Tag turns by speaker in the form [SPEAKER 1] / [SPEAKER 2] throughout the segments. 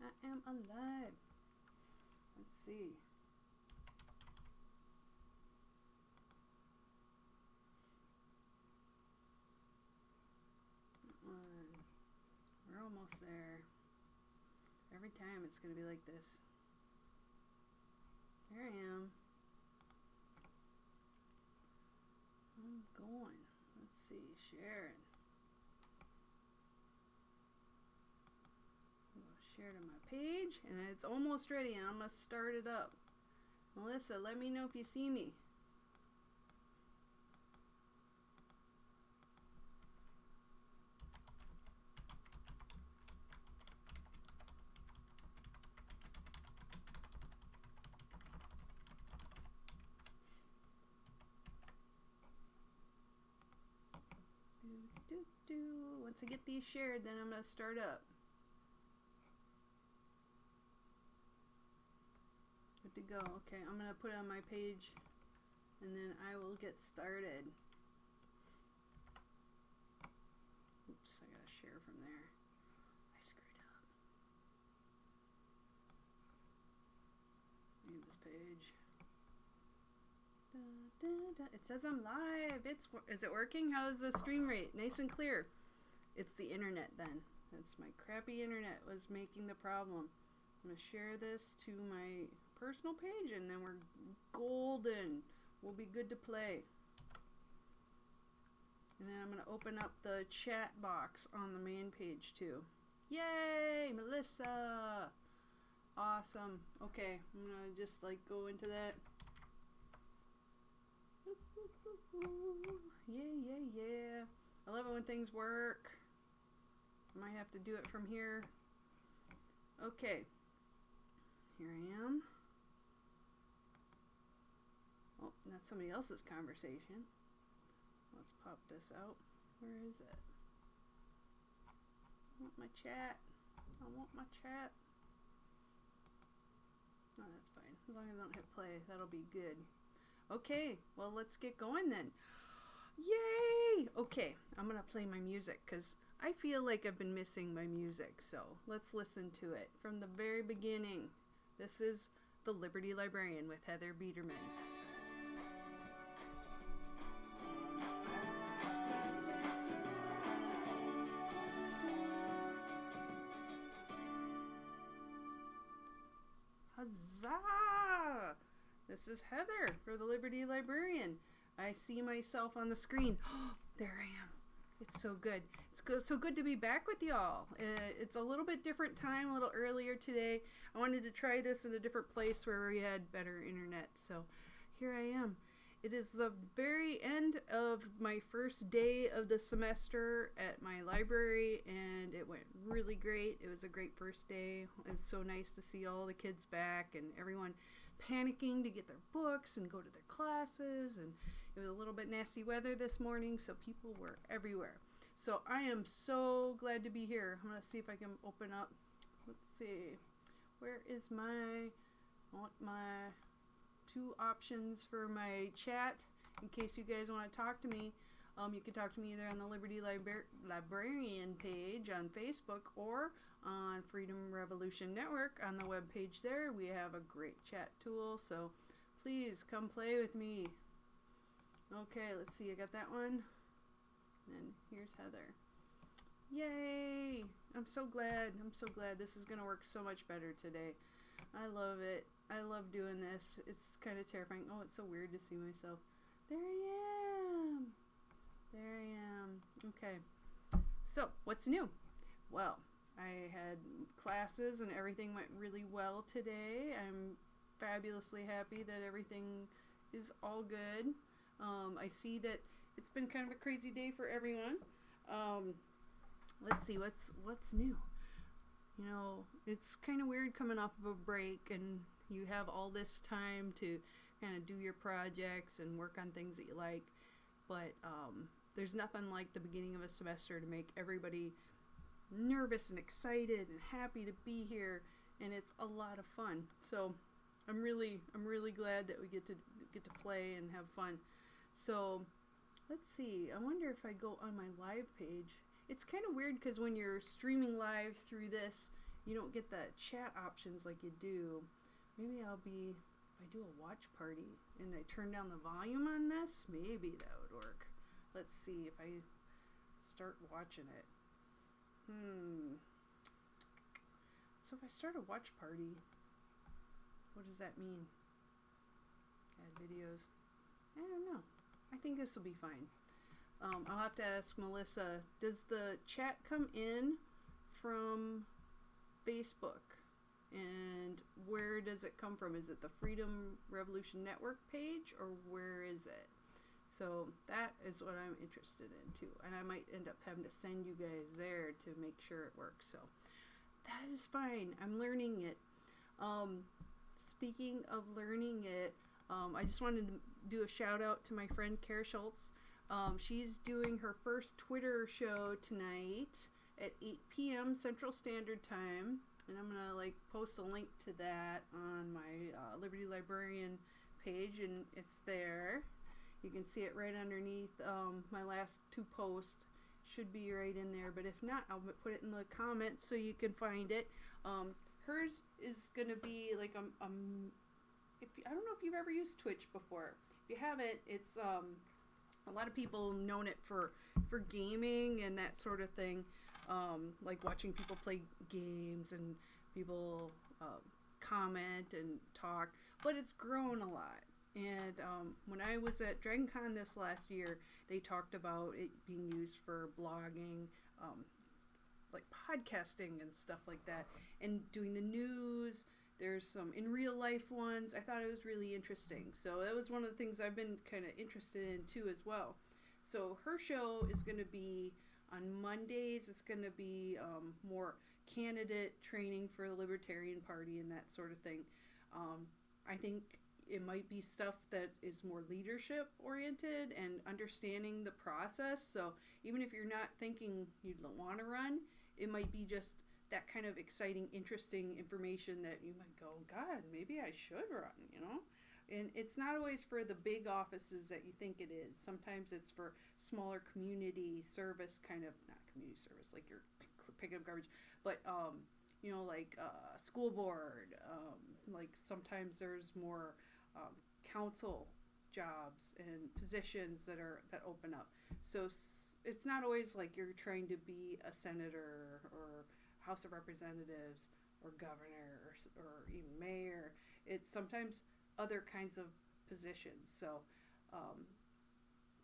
[SPEAKER 1] I am alive. Let's see. We're almost there. Every time it's going to be like this. Here I am. I'm going. Let's see. Sharing. I'm going to share to my page. And it's almost ready. And I'm going to start it up. Melissa, let me know if you see me. Once I get these shared, then I'm going to start up. Good to go. Okay, I'm going to put it on my page, and then I will get started. Oops, I got to share from there. I screwed up. Need this page. It says I'm live. Is it working? How is the stream rate? Nice and clear. It's the internet then. That's my crappy internet was making the problem. I'm going to share this to my personal page and then we're golden. We'll be good to play. And then I'm going to open up the chat box on the main page too. Yay, Melissa. Awesome. Okay, I'm going to just like go into that. Yeah. I love it when things work. Might have to do it from here. Okay. Here I am. Oh, that's somebody else's conversation. Let's pop this out. Where is it? I want my chat. I want my chat. Oh, that's fine. As long as I don't hit play, that'll be good. Okay, well, let's get going then. Yay! Okay, I'm going to play my music because I feel like I've been missing my music. So let's listen to it from the very beginning. This is The Liberty Librarian with Heather Biedermann. Huzzah! This is Heather for the Liberty Librarian. I see myself on the screen. There I am. It's so good. So good to be back with y'all. It's a little bit different time, a little earlier today. I wanted to try this in a different place where we had better internet. So here I am. It is the very end of my first day of the semester at my library, and it went really great. It was a great first day. It was so nice to see all the kids back and everyone panicking to get their books and go to their classes, and it was a little bit nasty weather this morning, so people were everywhere. So I am so glad to be here. I'm going to see if I can open up. Let's see. Where is I want my two options for my chat in case you guys want to talk to me. You can talk to me either on the Liberty Librarian page on Facebook or on Freedom Revolution Network on the web page there. We have a great chat tool, so please come play with me. Okay, let's see. I got that one. And here's Heather. Yay! I'm so glad. This is going to work so much better today. I love it. I love doing this. It's kind of terrifying. Oh, it's so weird to see myself. There I am. Okay. So, what's new? Well, I had classes and everything went really well today. I'm fabulously happy that everything is all good. I see that it's been kind of a crazy day for everyone. Let's see, what's new? You know, it's kind of weird coming off of a break and you have all this time to kind of do your projects and work on things that you like. But there's nothing like the beginning of a semester to make everybody nervous and excited and happy to be here, and it's a lot of fun. So I'm really glad that we get to play and have fun. So let's see. I wonder if I go on my live page. It's kind of weird because when you're streaming live through this, you don't get the chat options like you do. Maybe if I do a watch party and I turn down the volume on this, maybe that would work. Let's see if I start watching it. So if I start a watch party, what does that mean? Add videos. I don't know. I think this will be fine. I'll have to ask Melissa, does the chat come in from Facebook? And where does it come from? Is it the Freedom Revolution Network page, or where is it? So that is what I'm interested in too. And I might end up having to send you guys there to make sure it works. So that is fine. I'm learning it. Speaking of learning it, I just wanted to do a shout out to my friend Kara Schultz. She's doing her first Twitter show tonight at 8 p.m. Central Standard Time. And I'm going to post a link to that on my Liberty Librarian page, and it's there. You can see it right underneath my last 2 posts. Should be right in there, but if not, I'll put it in the comments so you can find it. Hers is going to be like I don't know if you've ever used Twitch before. If you haven't, it's a lot of people known it for gaming and that sort of thing. Like watching people play games and people comment and talk, but it's grown a lot. And when I was at DragonCon this last year, they talked about it being used for blogging, like podcasting and stuff like that, and doing the news. There's some in real life ones. I thought it was really interesting. So that was one of the things I've been kind of interested in too as well. So her show is going to be on Mondays. It's going to be more candidate training for the Libertarian Party and that sort of thing. I think it might be stuff that is more leadership oriented and understanding the process. So even if you're not thinking you'd want to run, it might be just that kind of exciting, interesting information that you might go, God, maybe I should run, you know? And it's not always for the big offices that you think it is. Sometimes it's for smaller community service kind of, not community service, like you're picking up garbage, but, you know, like school board, like sometimes there's more council jobs and positions that open up. So it's not always like you're trying to be a senator or House of Representatives or governor or even mayor. It's sometimes other kinds of positions. So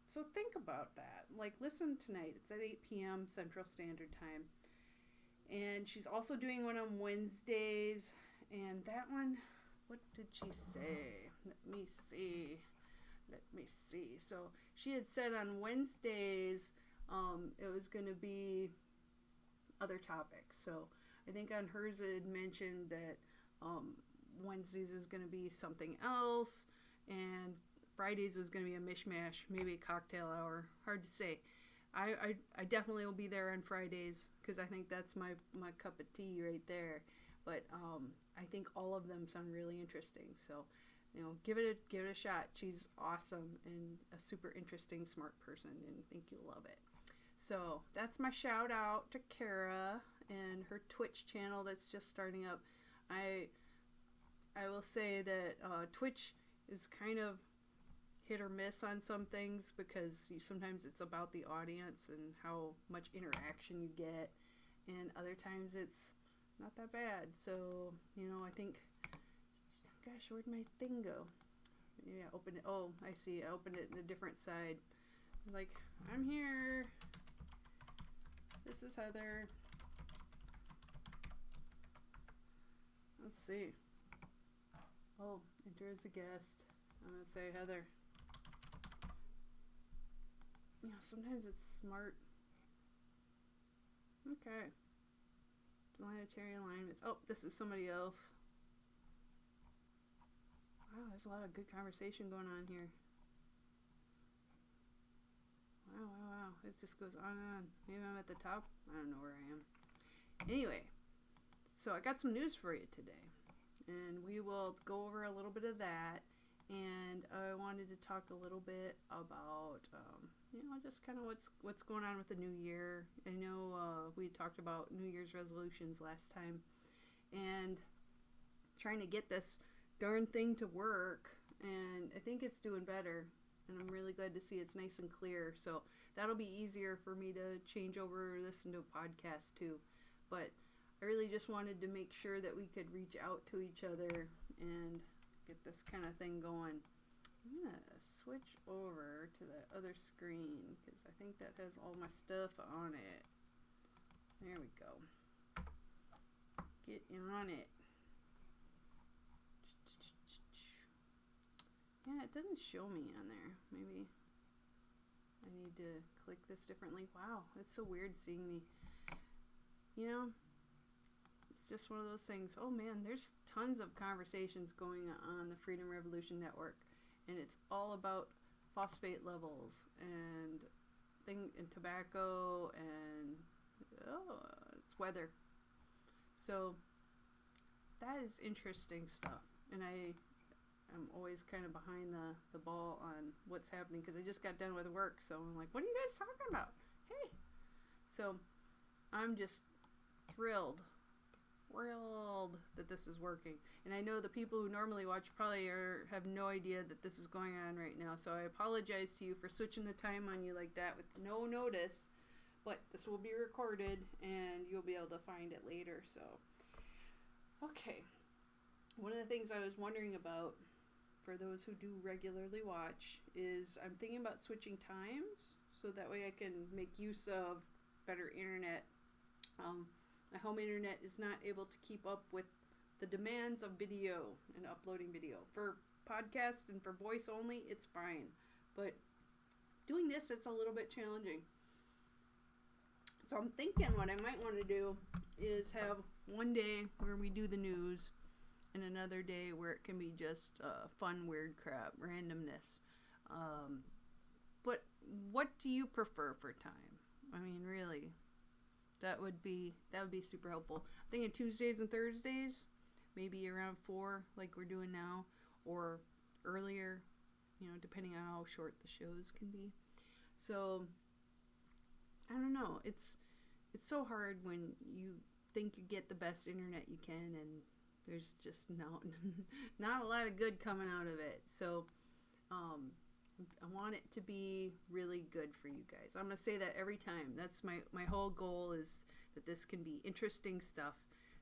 [SPEAKER 1] so think about that. Like, listen tonight. It's at 8 p.m. Central Standard Time. And she's also doing one on Wednesdays. And that one, what did she say? Let me see. So she had said on Wednesdays it was going to be other topics. So I think on hers it had mentioned that Wednesdays was going to be something else, and Fridays was going to be a mishmash, maybe a cocktail hour. Hard to say. I definitely will be there on Fridays because I think that's my cup of tea right there. But I think all of them sound really interesting. So, you know, give it a shot. She's awesome and a super interesting, smart person, and I think you'll love it. So that's my shout out to Kara and her Twitch channel that's just starting up. I will say that Twitch is kind of hit or miss on some things because sometimes it's about the audience and how much interaction you get, and other times it's not that bad. So, you know, I think, gosh, where'd my thing go? Yeah, open it. Oh, I see. I opened it in a different side. Like, I'm here. This is Heather. Let's see. Oh, enter as a guest. I'm going to say Heather. Yeah, sometimes it's smart. Okay. Planetary alignments. Oh, this is somebody else. Wow, there's a lot of good conversation going on here. Wow. It just goes on and on. Maybe I'm at the top. I don't know where I am. Anyway, so I got some news for you today. And we will go over a little bit of that. And I wanted to talk a little bit about, you know, just kind of what's going on with the new year. I know we talked about New Year's resolutions last time. and trying to get this darn thing to work, and I think it's doing better, and I'm really glad to see it's nice and clear. So that'll be easier for me to change over, listen to a podcast too. But I really just wanted to make sure that we could reach out to each other and get this kind of thing going. I'm going to switch over to the other screen because I think that has all my stuff on it. There we go. Get on it. Yeah, it doesn't show me on there. Maybe I need to click this differently. Wow, it's so weird seeing me. You know, it's just one of those things. Oh man, there's tons of conversations going on the Freedom Revolution Network, and it's all about phosphate levels and tobacco and it's weather. So that is interesting stuff, and I'm always kind of behind the ball on what's happening because I just got done with work, so I'm like, what are you guys talking about? Hey! So I'm just thrilled that this is working. And I know the people who normally watch probably have no idea that this is going on right now, so I apologize to you for switching the time on you like that with no notice, but this will be recorded and you'll be able to find it later. So okay, one of the things I was wondering about, for those who do regularly watch, is I'm thinking about switching times so that way I can make use of better internet. My home internet is not able to keep up with the demands of video and uploading video. For podcast and for voice only, it's fine. But doing this, it's a little bit challenging. So I'm thinking what I might want to do is have one day where we do the news and another day where it can be just fun, weird crap, randomness. But what do you prefer for time? I mean, really, that would be super helpful. I'm thinking Tuesdays and Thursdays, maybe around 4, like we're doing now, or earlier, depending on how short the shows can be. So I don't know. It's so hard when you think you get the best internet you can, and there's just not a lot of good coming out of it. So I want it to be really good for you guys. I'm going to say that every time. That's my whole goal, is that this can be interesting stuff,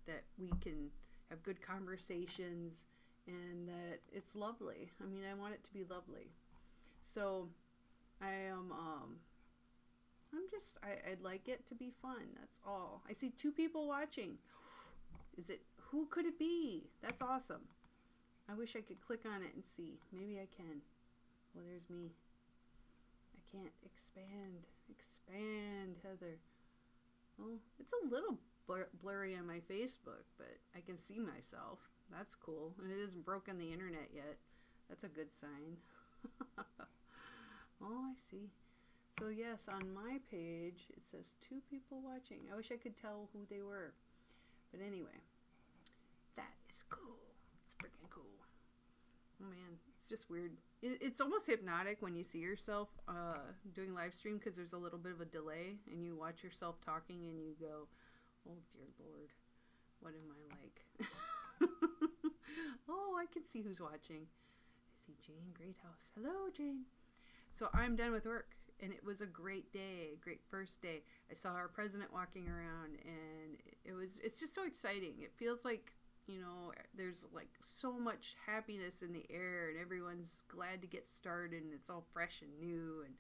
[SPEAKER 1] that we can have good conversations, and that it's lovely. I mean, I want it to be lovely. So I'd like it to be fun. That's all. I see 2 people watching. Who could it be? That's awesome. I wish I could click on it and see. Maybe I can. Well, there's me. I can't expand, Heather. Well, it's a little blurry on my Facebook, but I can see myself. That's cool. And it hasn't broken the internet yet. That's a good sign. Oh, I see. So yes, on my page, it says 2 people watching. I wish I could tell who they were. But anyway, that is cool. It's freaking cool. Oh man, it's just weird. It's almost hypnotic when you see yourself doing live stream, because there's a little bit of a delay, and you watch yourself talking and you go, oh dear Lord, what am I like? Oh, I can see who's watching. I see Jane Greathouse. Hello, Jane. So I'm done with work, and it was a great day, great first day. I saw our president walking around, and it's just so exciting. It feels like, there's like so much happiness in the air, and everyone's glad to get started, and it's all fresh and new. And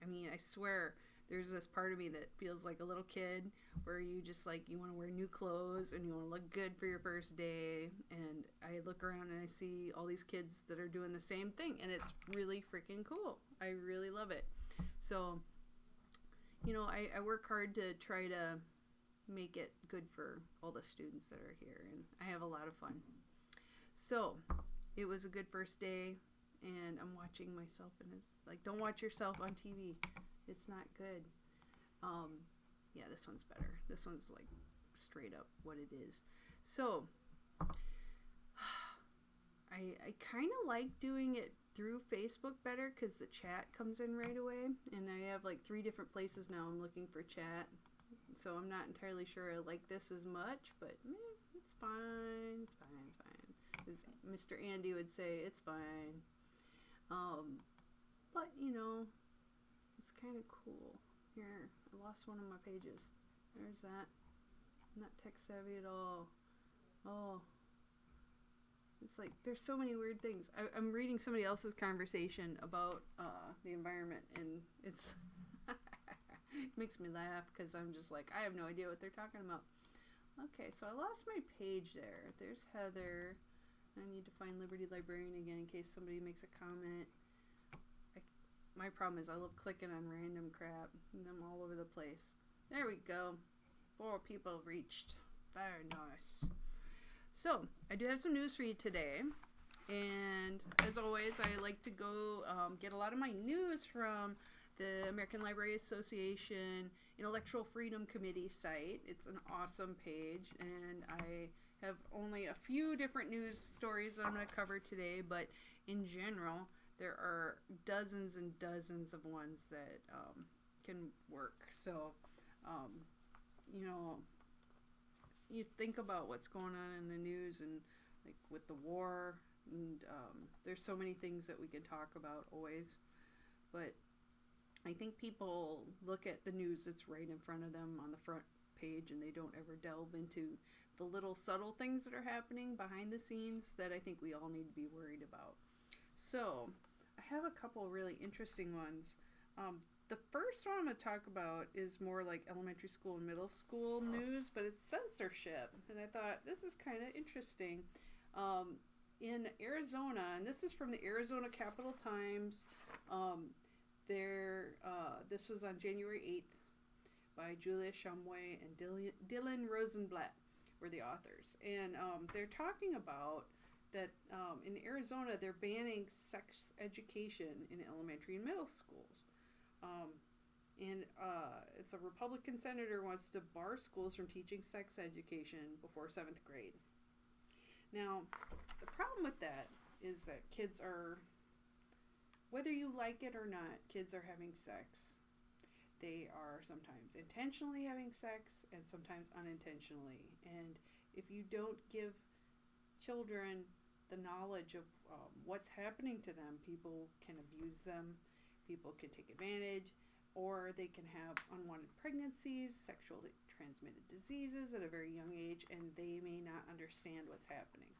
[SPEAKER 1] I mean, I swear, there's this part of me that feels like a little kid, where you just like, you want to wear new clothes and you want to look good for your first day. And I look around and I see all these kids that are doing the same thing, and it's really freaking cool. I really love it. So, I work hard to try to make it good for all the students that are here, and I have a lot of fun. So it was a good first day, and I'm watching myself, and it's like, don't watch yourself on TV. It's not good. Yeah, this one's better. This one's like straight up what it is. So I kind of like doing it through Facebook better, because the chat comes in right away, and I have like 3 different places now I'm looking for chat. so I'm not entirely sure I like this as much, but it's fine. It's fine. It's fine. As Mr. Andy would say, it's fine. But it's kind of cool. Here, I lost one of my pages. There's that. I'm not tech savvy at all. Oh. It's like, there's so many weird things. I'm reading somebody else's conversation about the environment, and it's it makes me laugh because I'm just like, I have no idea what they're talking about. Okay, so I lost my page there. There's Heather. I need to find Liberty Librarian again in case somebody makes a comment. My problem is I love clicking on random crap, and I'm all over the place. There we go. 4 people reached. Very nice. So, I do have some news for you today. And as always, I like to go get a lot of my news from the American Library Association Intellectual Freedom Committee site. It's an awesome page, and I have only a few different news stories that I'm going to cover today, but in general, there are dozens and dozens of ones that can work. So, you think about what's going on in the news and like with the war, and there's so many things that we can talk about always, but I think people look at the news that's right in front of them on the front page, and they don't ever delve into the little subtle things that are happening behind the scenes that I think we all need to be worried about. So I have a couple really interesting ones. The first one I'm going to talk about is more like elementary school and middle school news, but it's censorship. And I thought, this is kind of interesting. In Arizona, and this is from the Arizona Capital Times, this was on January 8th by Julia Shumway and Dylan Rosenblatt were the authors. And they're talking about that in Arizona, they're banning sex education in elementary and middle schools. It's a Republican senator wants to bar schools from teaching sex education before 7th grade. Now, the problem with that is that kids are, whether you like it or not, kids are having sex. They are sometimes intentionally having sex and sometimes unintentionally. And if you don't give children the knowledge of what's happening to them, people can abuse them. People can take advantage, or they can have unwanted pregnancies, sexually transmitted diseases at a very young age, and they may not understand what's happening.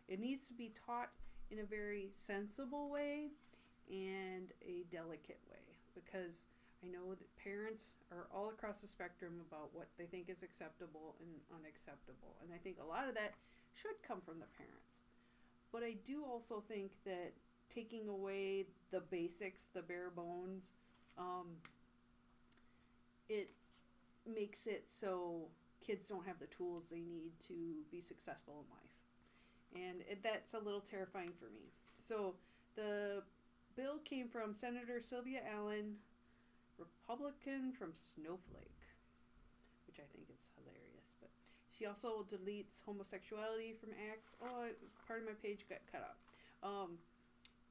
[SPEAKER 1] It needs to be taught in a very sensible way and a delicate way, because I know that parents are all across the spectrum about what they think is acceptable and unacceptable, and I think a lot of that should come from the parents. But I do also think that taking away the basics, the bare bones, it makes it so kids don't have the tools they need to be successful in life. And that's a little terrifying for me. So the bill came from Senator Sylvia Allen, Republican from Snowflake, which I think is hilarious. But she also deletes homosexuality from acts. Oh, part of my page got cut out.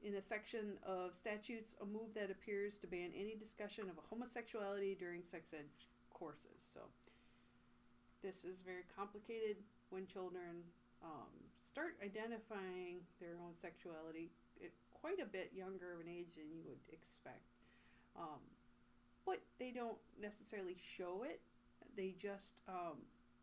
[SPEAKER 1] In a section of statutes, a move that appears to ban any discussion of homosexuality during sex ed courses. So this is very complicated when children start identifying their own sexuality at quite a bit younger of an age than you would expect. But they don't necessarily show it. They just,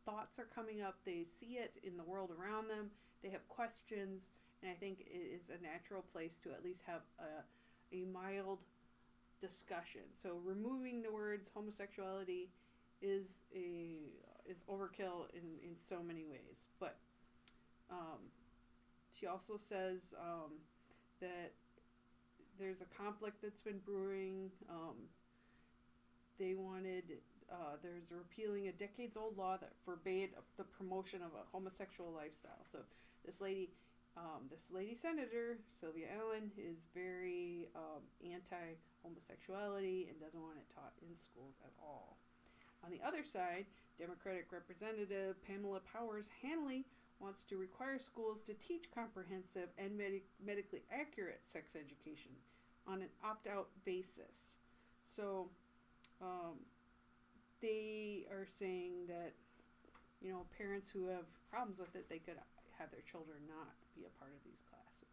[SPEAKER 1] thoughts are coming up. They see it in the world around them. They have questions. And I think it is a natural place to at least have a mild discussion. So removing the words homosexuality is overkill in so many ways. But she also says that there's a conflict that's been brewing. They wanted, there's repealing a decades-old law that forbade the promotion of a homosexual lifestyle. So this lady senator, Sylvia Allen, is very anti-homosexuality and doesn't want it taught in schools at all. On the other side, Democratic Representative Pamela Powers-Hanley wants to require schools to teach comprehensive and medically accurate sex education on an opt-out basis. So they are saying that, parents who have problems with it, they could have their children not be a part of these classes.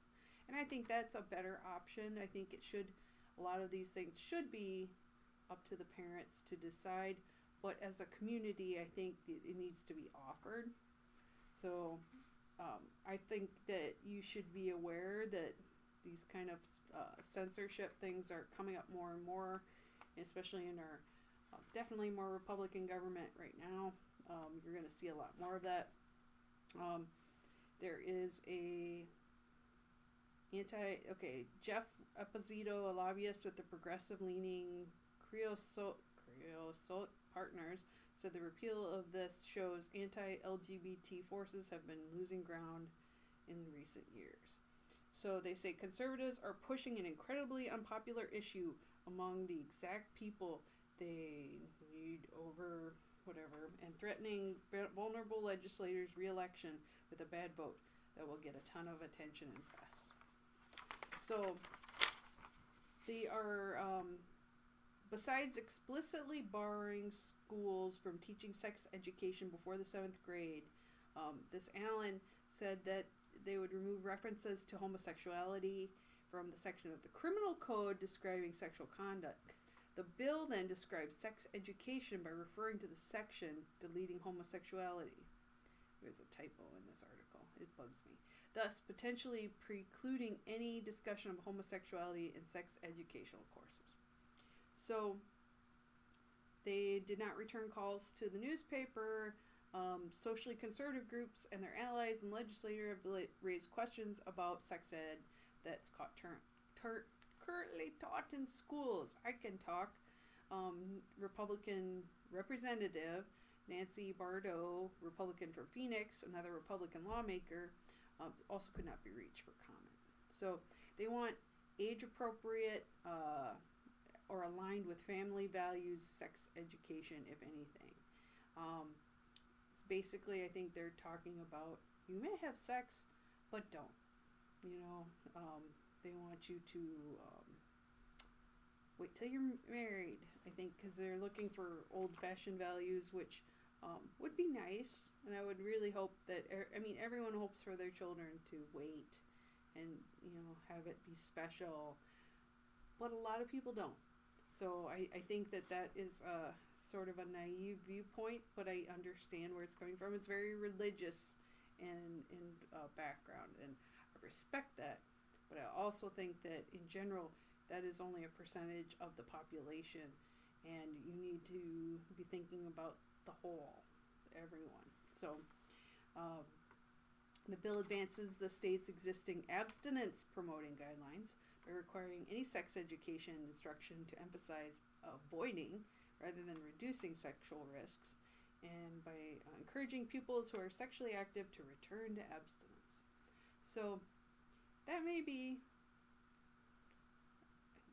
[SPEAKER 1] And I think that's a better option. I think a lot of these things should be up to the parents to decide, but as a community, I think it needs to be offered. So I think that you should be aware that these kind of censorship things are coming up more and more, especially in our definitely more Republican government right now. You're going to see a lot more of that. There is Jeff Esposito, a lobbyist with the progressive-leaning Creosote Partners, said the repeal of this shows anti-LGBT forces have been losing ground in recent years. So they say conservatives are pushing an incredibly unpopular issue among the exact people they need over whatever, and threatening vulnerable legislators' re-election with a bad vote that will get a ton of attention and press. So they are, besides explicitly barring schools from teaching sex education before the 7th grade, this Allen said that they would remove references to homosexuality from the section of the criminal code describing sexual conduct. The bill then describes sex education by referring to the section deleting homosexuality. There's a typo in this article. It bugs me. Thus, potentially precluding any discussion of homosexuality in sex educational courses. So, they did not return calls to the newspaper. Socially conservative groups and their allies and legislators have raised questions about sex ed that's currently taught in schools. I can talk. Republican Representative Nancy Bardo, Republican from Phoenix, another Republican lawmaker, also could not be reached for comment. So they want age-appropriate or aligned with family values sex education, if anything. Basically, I think they're talking about you may have sex, but don't. They want you to wait till you're married, I think, because they're looking for old-fashioned values, which would be nice. And I would really hope that, everyone hopes for their children to wait and, have it be special. But a lot of people don't. So I think that is sort of a naive viewpoint, but I understand where it's coming from. It's very religious in background, and I respect that. But I also think that in general, that is only a percentage of the population, and you need to be thinking about the whole, everyone. So the bill advances the state's existing abstinence promoting guidelines by requiring any sex education instruction to emphasize avoiding rather than reducing sexual risks, and by encouraging pupils who are sexually active to return to abstinence. So that may be,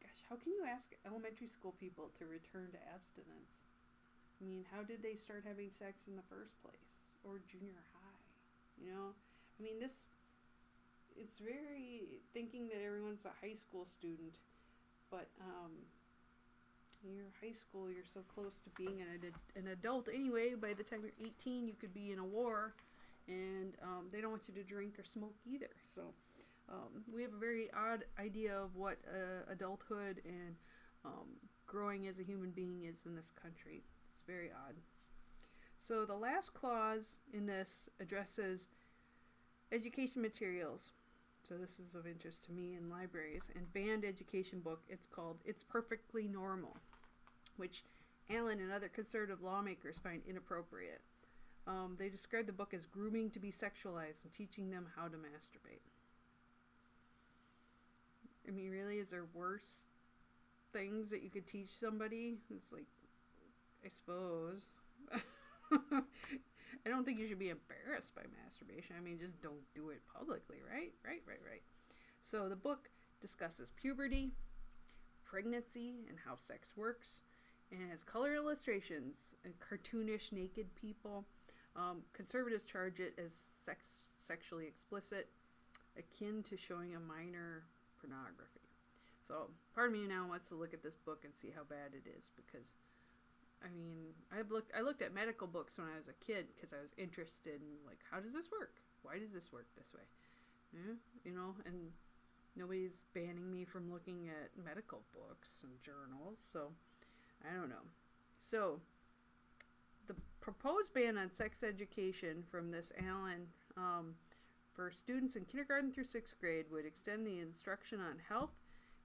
[SPEAKER 1] gosh, how can you ask elementary school people to return to abstinence? How did they start having sex in the first place? Or junior high? It's very thinking that everyone's a high school student, but you're high school, you're so close to being an adult anyway. By the time you're 18, you could be in a war, and they don't want you to drink or smoke either. So we have a very odd idea of what adulthood and growing as a human being is in this country. It's very odd. So the last clause in this addresses education materials. So this is of interest to me in libraries. And banned education book, it's called It's Perfectly Normal, which Allen and other conservative lawmakers find inappropriate. They describe the book as grooming to be sexualized and teaching them how to masturbate. Really, is there worse things that you could teach somebody? It's like, I suppose. I don't think you should be embarrassed by masturbation. Just don't do it publicly, right? Right. So the book discusses puberty, pregnancy, and how sex works, and has color illustrations and cartoonish naked people. Conservatives charge it as sexually explicit, akin to showing a minor pornography. So part of me now wants to look at this book and see how bad it is, because I mean, I looked at medical books when I was a kid because I was interested in, like, how does this work? Why does this work this way? Yeah, you know, and nobody's banning me from looking at medical books and journals, so I don't know. So, the proposed ban on sex education from this Allen for students in kindergarten through 6th grade would extend the instruction on health,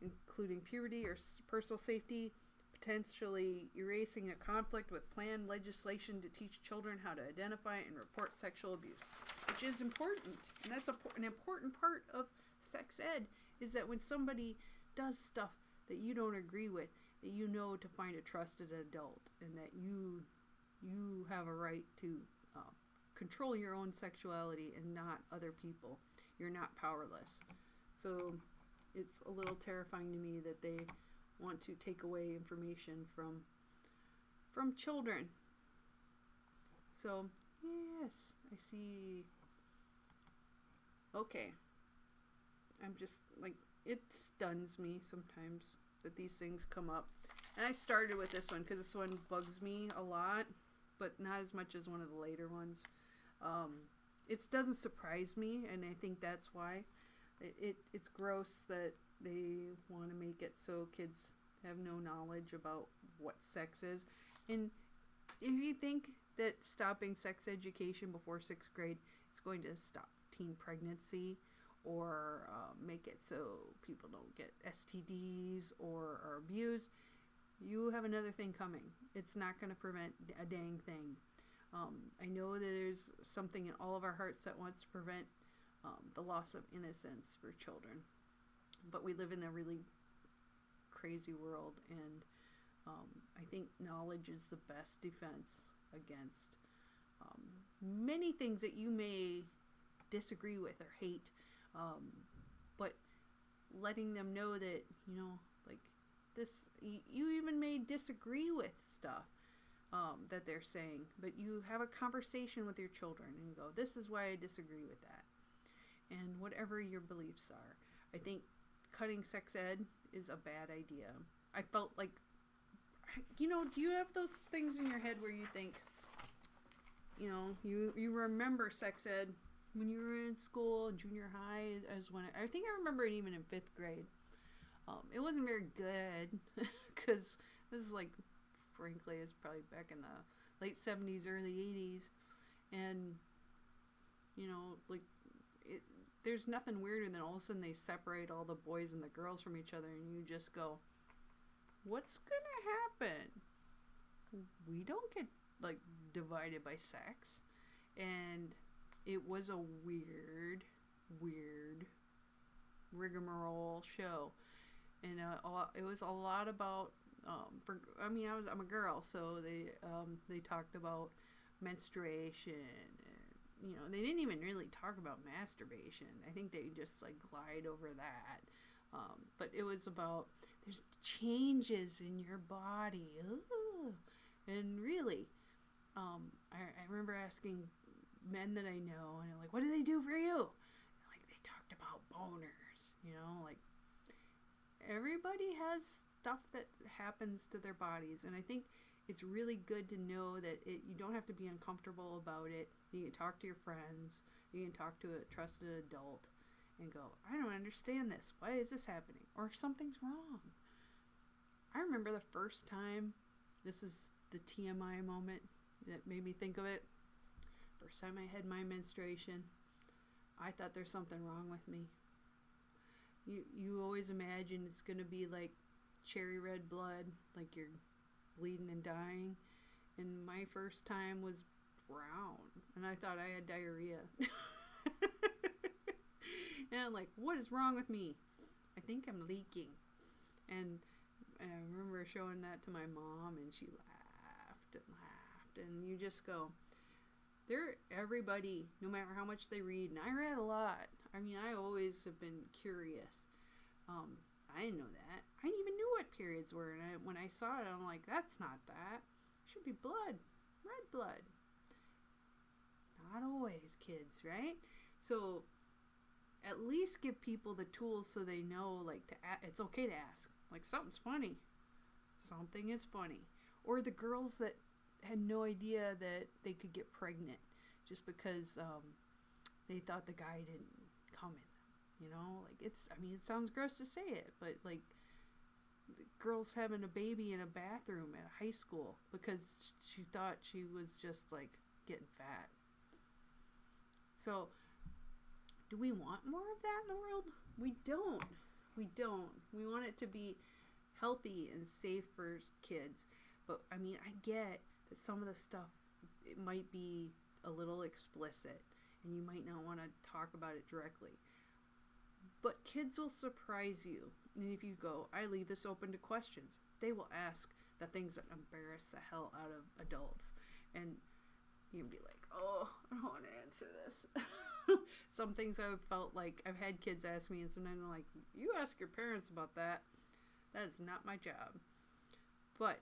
[SPEAKER 1] including puberty or personal safety, potentially erasing a conflict with planned legislation to teach children how to identify and report sexual abuse, which is important. And that's an important part of sex ed, is that when somebody does stuff that you don't agree with, that you know to find a trusted adult, and that you have a right to control your own sexuality and not other people. You're not powerless. So it's a little terrifying to me that they want to take away information from children. So, yes, I see. Okay. I'm just, like, it stuns me sometimes that these things come up. And I started with this one because this one bugs me a lot, but not as much as one of the later ones. It doesn't surprise me, and I think that's why. It's gross that they want to make it so kids have no knowledge about what sex is. And if you think that stopping sex education before 6th grade is going to stop teen pregnancy, or make it so people don't get STDs or are abused, you have another thing coming. It's not going to prevent a dang thing. I know that there's something in all of our hearts that wants to prevent the loss of innocence for children. But we live in a really crazy world, and I think knowledge is the best defense against many things that you may disagree with or hate. But letting them know that, you know, like this, you even may disagree with stuff that they're saying, but you have a conversation with your children and you go, this is why I disagree with that. And whatever your beliefs are, I think cutting sex ed is a bad idea. I felt like, you know, do you have those things in your head where you think, you know, you remember sex ed when you were in school, junior high, as when I think I remember it even in 5th grade. It wasn't very good because this is like, frankly, it's probably back in the late 70s, early 80s, and you know, like there's nothing weirder than all of a sudden they separate all the boys and the girls from each other, and you just go, what's gonna happen? We don't get like divided by sex. And it was a weird rigmarole show, and it was a lot about I'm a girl, so they talked about menstruation, and you know, they didn't even really talk about masturbation. I think they just like glide over that. But it was about there's changes in your body. Ooh. And really, I remember asking men that I know, and I'm like, what do they do for you? And like, they talked about boners, you know, like everybody has stuff that happens to their bodies, and I think it's really good to know that you don't have to be uncomfortable about it. You can talk to your friends, you can talk to a trusted adult and go, I don't understand this, why is this happening, or if something's wrong. I remember the first time, this is the TMI moment that made me think of it. First time I had my menstruation, I thought there's something wrong with me. You always imagine it's going to be like cherry red blood, like you're bleeding and dying. And my first time was brown, and I thought I had diarrhea. And I'm like, what is wrong with me? I think I'm leaking. And I remember showing that to my mom, and she laughed and laughed. And you just go, everybody, no matter how much they read, and I read a lot. I mean, I always have been curious. I didn't know that. I didn't even know what periods were. And when I saw it, I'm like, that's not that. It should be blood. Red blood. Not always, kids, right? So at least give people the tools so they know, like, it's okay to ask. Like, something's funny. Something is funny. or the girls that had no idea that they could get pregnant just because they thought the guy didn't come in. You know, like it sounds gross to say it, but like the girls having a baby in a bathroom at a high school because she thought she was just like getting fat. So, do we want more of that in the world? We don't. We don't. We want it to be healthy and safe for kids. But I mean, I get that some of the stuff, it might be a little explicit and you might not want to talk about it directly. But kids will surprise you. And if you go, I leave this open to questions, they will ask the things that embarrass the hell out of adults. And you'd be like, oh, I don't want to answer this. Some things I've felt like I've had kids ask me, and sometimes I'm like, you ask your parents about that. That is not my job. But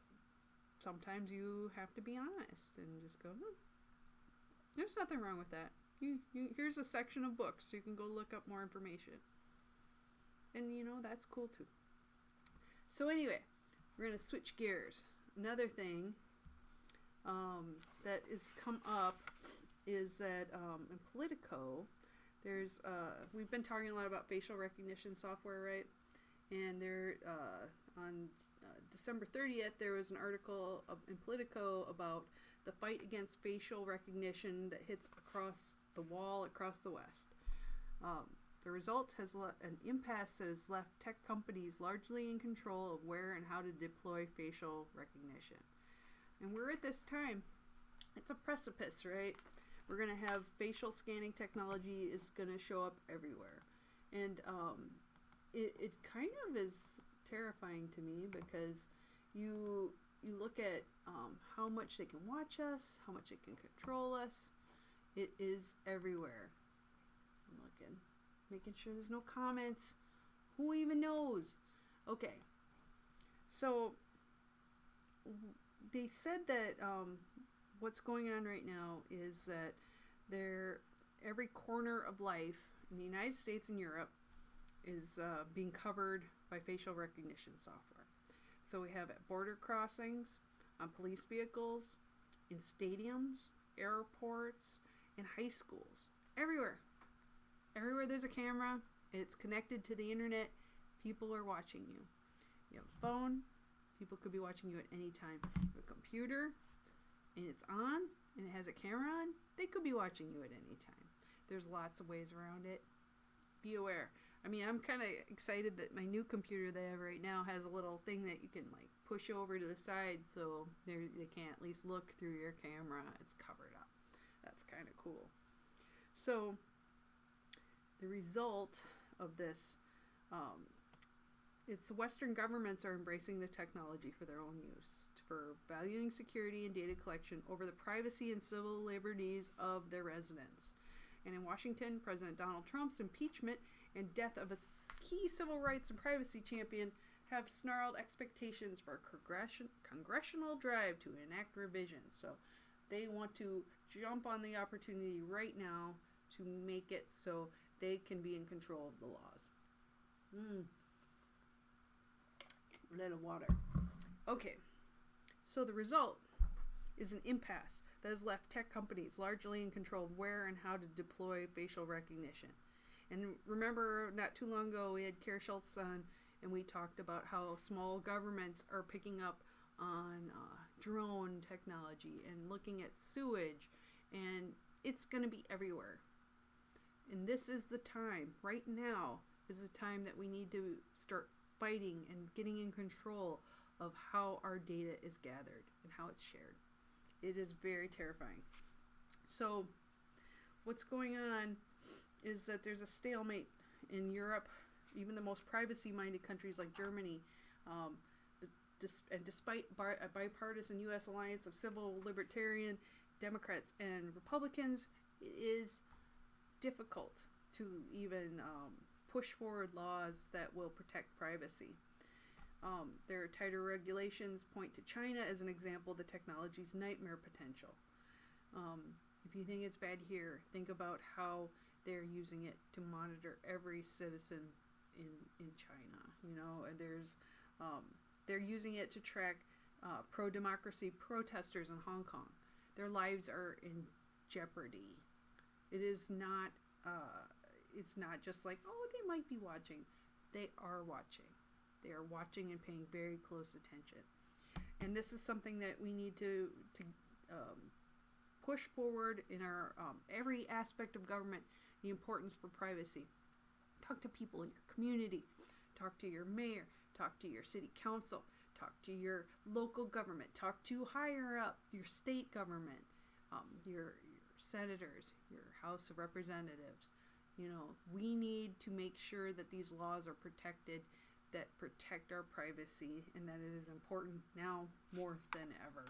[SPEAKER 1] sometimes you have to be honest and just go, there's nothing wrong with that. Here's a section of books so you can go look up more information. And you know, that's cool too. So anyway, we're going to switch gears. Another thing that has come up is that in Politico, there's we've been talking a lot about facial recognition software, right? And there on December 30th, there was an article in Politico about the fight against facial recognition that hits across the wall across the West. The result has an impasse that has left tech companies largely in control of where and how to deploy facial recognition. And we're at this time. It's a precipice, right? We're going to have facial scanning technology is going to show up everywhere. And it kind of is terrifying to me because you look at how much they can watch us, how much it can control us. It is everywhere. I'm looking, making sure there's no comments. Who even knows? Okay. So they said that what's going on right now is that every corner of life in the United States and Europe is being covered by facial recognition software. So we have at border crossings, on police vehicles, in stadiums, airports, in high schools, everywhere. Everywhere there's a camera, it's connected to the internet, people are watching you. You have a phone, people could be watching you at any time. You have a computer, and it's on, and it has a camera on, they could be watching you at any time. There's lots of ways around it. Be aware. I mean, I'm kind of excited that my new computer they have right now has a little thing that you can like push over to the side so they can't at least look through your camera. It's covered up. That's kind of cool. So the result of this, it's Western governments are embracing the technology for their own use, for valuing security and data collection over the privacy and civil liberties of their residents. And in Washington, President Donald Trump's impeachment and death of a key civil rights and privacy champion have snarled expectations for a congressional drive to enact revisions. So they want to jump on the opportunity right now to make it so they can be in control of the laws. A little water. Okay, so the result is an impasse that has left tech companies largely in control of where and how to deploy facial recognition. And remember, not too long ago, we had Kara Schultz on, and we talked about how small governments are picking up on drone technology and looking at sewage, and it's going to be everywhere. And this is the time, right now, is the time that we need to start fighting and getting in control of how our data is gathered and how it's shared. It is very terrifying. So, what's going on is that there's a stalemate in Europe, even the most privacy-minded countries like Germany, and despite a bipartisan U.S. alliance of civil libertarian Democrats and Republicans, it is difficult to even push forward laws that will protect privacy. Their tighter regulations point to China as an example of the technology's nightmare potential. If you think it's bad here, think about how they're using it to monitor every citizen in China. You know, and they're using it to track pro-democracy protesters in Hong Kong. Their lives are in jeopardy. It is not. It's not just like, oh, they might be watching. They are watching. They are watching and paying very close attention. And this is something that we need to push forward in our every aspect of government. The importance for privacy. Talk to people in your community. Talk to your mayor. Talk to your city council. Talk to your local government. Talk to higher up, your state government, your senators, your House of Representatives. You know, we need to make sure that these laws are protected, that protect our privacy, and that it is important now more than ever.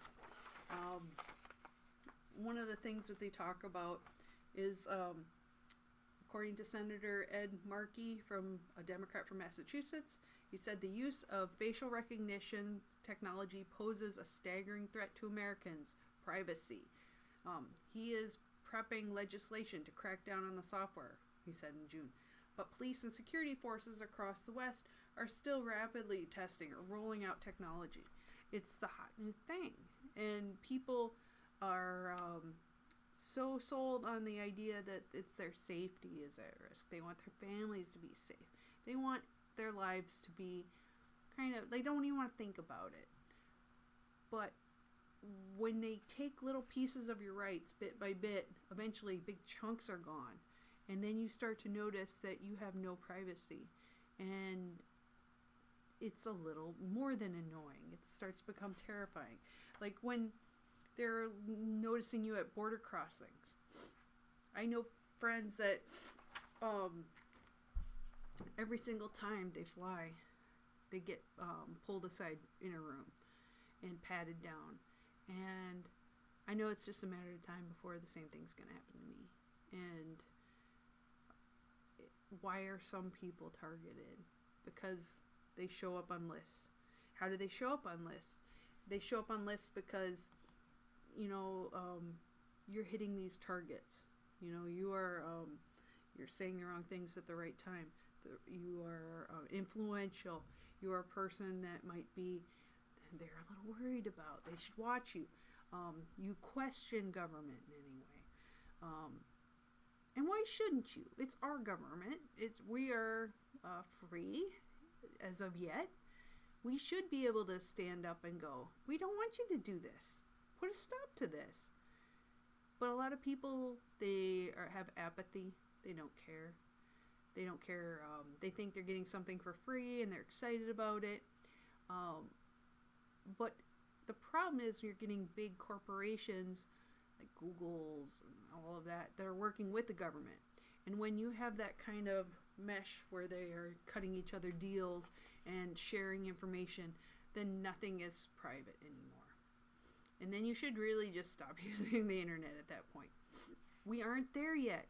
[SPEAKER 1] One of the things that they talk about is, according to Senator Ed Markey, a Democrat from Massachusetts, he said the use of facial recognition technology poses a staggering threat to Americans' privacy. He is prepping legislation to crack down on the software, he said in June. But police and security forces across the West are still rapidly testing or rolling out technology. It's the hot new thing. And people are so sold on the idea that it's their safety is at risk. They want their families to be safe. They want their lives to be they don't even want to think about it. But when they take little pieces of your rights bit by bit, eventually big chunks are gone. And then you start to notice that you have no privacy. And it's a little more than annoying. It starts to become terrifying. Like when they're noticing you at border crossings. I know friends that every single time they fly, they get pulled aside in a room and patted down. And I know it's just a matter of time before the same thing's going to happen to me. And why are some people targeted? Because they show up on lists. How do they show up on lists? They show up on lists because, you're hitting these targets. You're saying the wrong things at the right time. You are influential. You are a person that might be, they're a little worried about. They should watch you. You question government in any way. And why shouldn't you? It's our government. We are free as of yet. We should be able to stand up and go, we don't want you to do this. Put a stop to this. But a lot of people, have apathy. They don't care. They don't care. They think they're getting something for free and they're excited about it. But the problem is you're getting big corporations like Google's and all of that are working with the government. And when you have that kind of mesh where they are cutting each other deals and sharing information, then nothing is private anymore. And then you should really just stop using the internet at that point. We aren't there yet.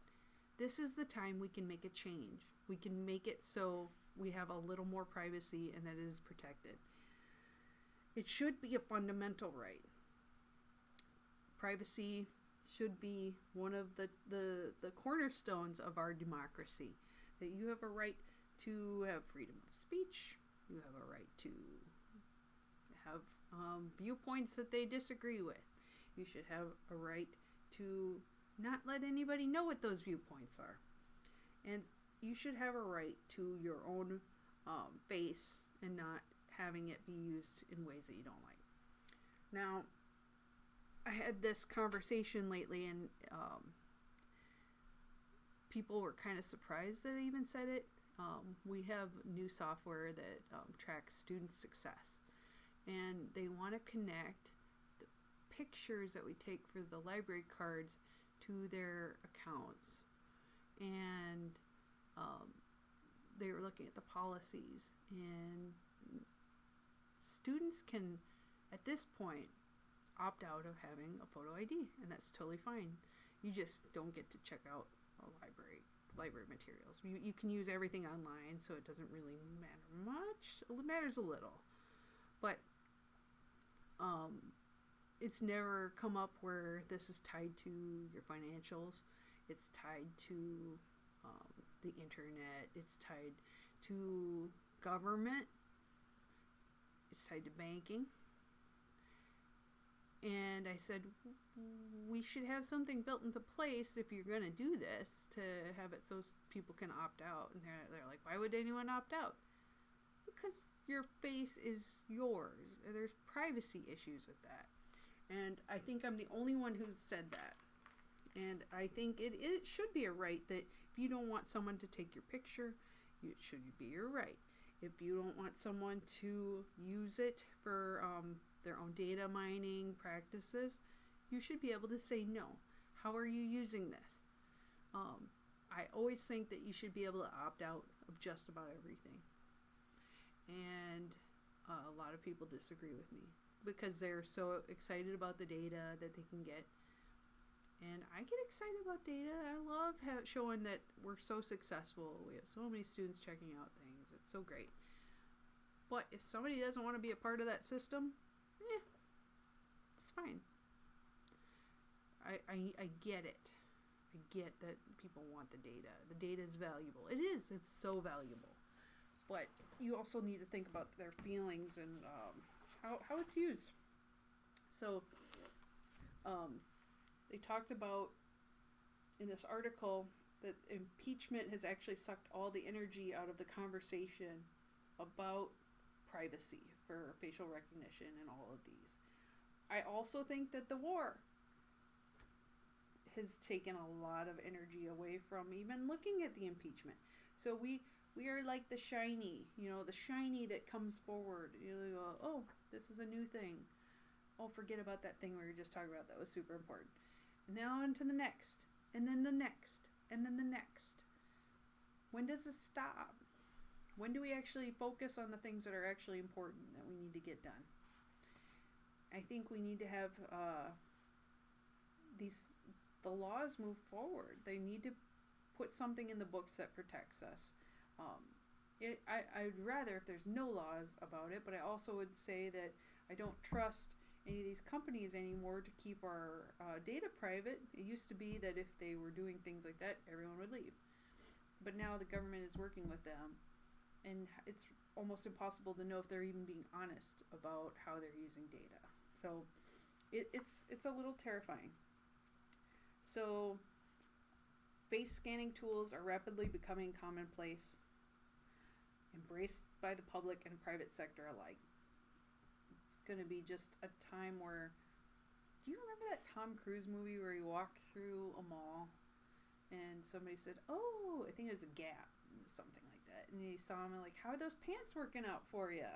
[SPEAKER 1] This is the time we can make a change. We can make it so we have a little more privacy and that it is protected. It should be a fundamental right. Privacy should be one of the cornerstones of our democracy. That you have a right to have freedom of speech. You have a right to have viewpoints that they disagree with. You should have a right to not let anybody know what those viewpoints are. And you should have a right to your own face and not having it be used in ways that you don't like. Now, I had this conversation lately and people were kind of surprised that I even said it. We have new software that tracks student success. And they want to connect the pictures that we take for the library cards to their accounts. And they were looking at the policies. And students can, at this point, opt out of having a photo ID. And that's totally fine. You just don't get to check out a library materials. You can use everything online, so it doesn't really matter much. It matters a little. But it's never come up where this is tied to your financials. It's tied to the internet. It's tied to government. It's tied to banking. And I said, we should have something built into place if you're going to do this to have it so people can opt out. And they're like, why would anyone opt out? Because your face is yours. There's privacy issues with that. And I think I'm the only one who's said that. And I think it should be a right that if you don't want someone to take your picture, it should be your right. If you don't want someone to use it for their own data mining practices, you should be able to say no. How are you using this? I always think that you should be able to opt out of just about everything. And a lot of people disagree with me because they're so excited about the data that they can get. And I get excited about data. I love showing that we're so successful. We have so many students checking out things. It's so great. But if somebody doesn't want to be a part of that system, it's fine. I get it. I get that people want the data. The data is valuable. It is. It's so valuable. But you also need to think about their feelings and how it's used. So, they talked about in this article that impeachment has actually sucked all the energy out of the conversation about privacy for facial recognition and all of these. I also think that the war has taken a lot of energy away from even looking at the impeachment. So we are like the shiny, the shiny that comes forward. You go, oh, this is a new thing. Oh, forget about that thing we were just talking about. That was super important. Now on to the next, and then the next, and then the next. When does it stop? When do we actually focus on the things that are actually important that we need to get done? I think we need to have the laws move forward. They need to put something in the books that protects us. I'd rather if there's no laws about it, but I also would say that I don't trust any of these companies anymore to keep our data private. It used to be that if they were doing things like that, everyone would leave. But now the government is working with them, and it's almost impossible to know if they're even being honest about how they're using data. So it's a little terrifying. So face scanning tools are rapidly becoming commonplace, embraced by the public and private sector alike. Going to be just a time where, do you remember that Tom Cruise movie where he walked through a mall and somebody said, oh, I think it was a Gap, something like that, and he saw him and like, how are those pants working out for you?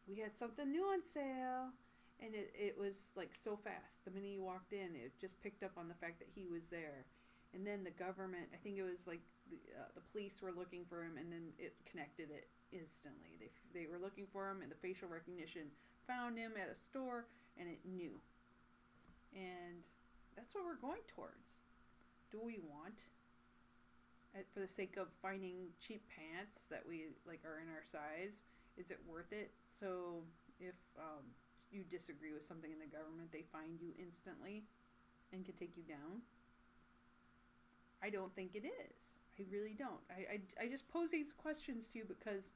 [SPEAKER 1] We had something new on sale, and it was like so fast. The minute he walked in, it just picked up on the fact that he was there. And then the government, I think it was like the police were looking for him, and then it connected it instantly. They were looking for him, and the facial recognition found him at a store, and it knew. And that's what we're going towards. Do we want, for the sake of finding cheap pants that we like are in our size, is it worth it? So if you disagree with something in the government, they find you instantly and can take you down. I don't think it is. I really don't. I just pose these questions to you because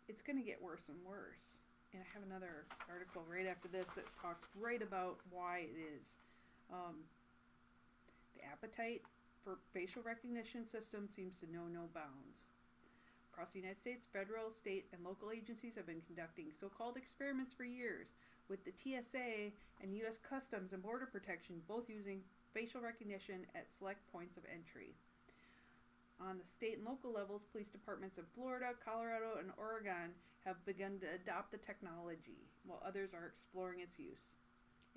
[SPEAKER 1] it's going to get worse and worse. And I have another article right after this that talks right about why it is. The appetite for facial recognition systems seems to know no bounds. Across the United States, federal, state, and local agencies have been conducting so-called experiments for years, with the TSA and U.S. Customs and Border Protection both using facial recognition at select points of entry. On the state and local levels, police departments in Florida, Colorado, and Oregon have begun to adopt the technology, while others are exploring its use.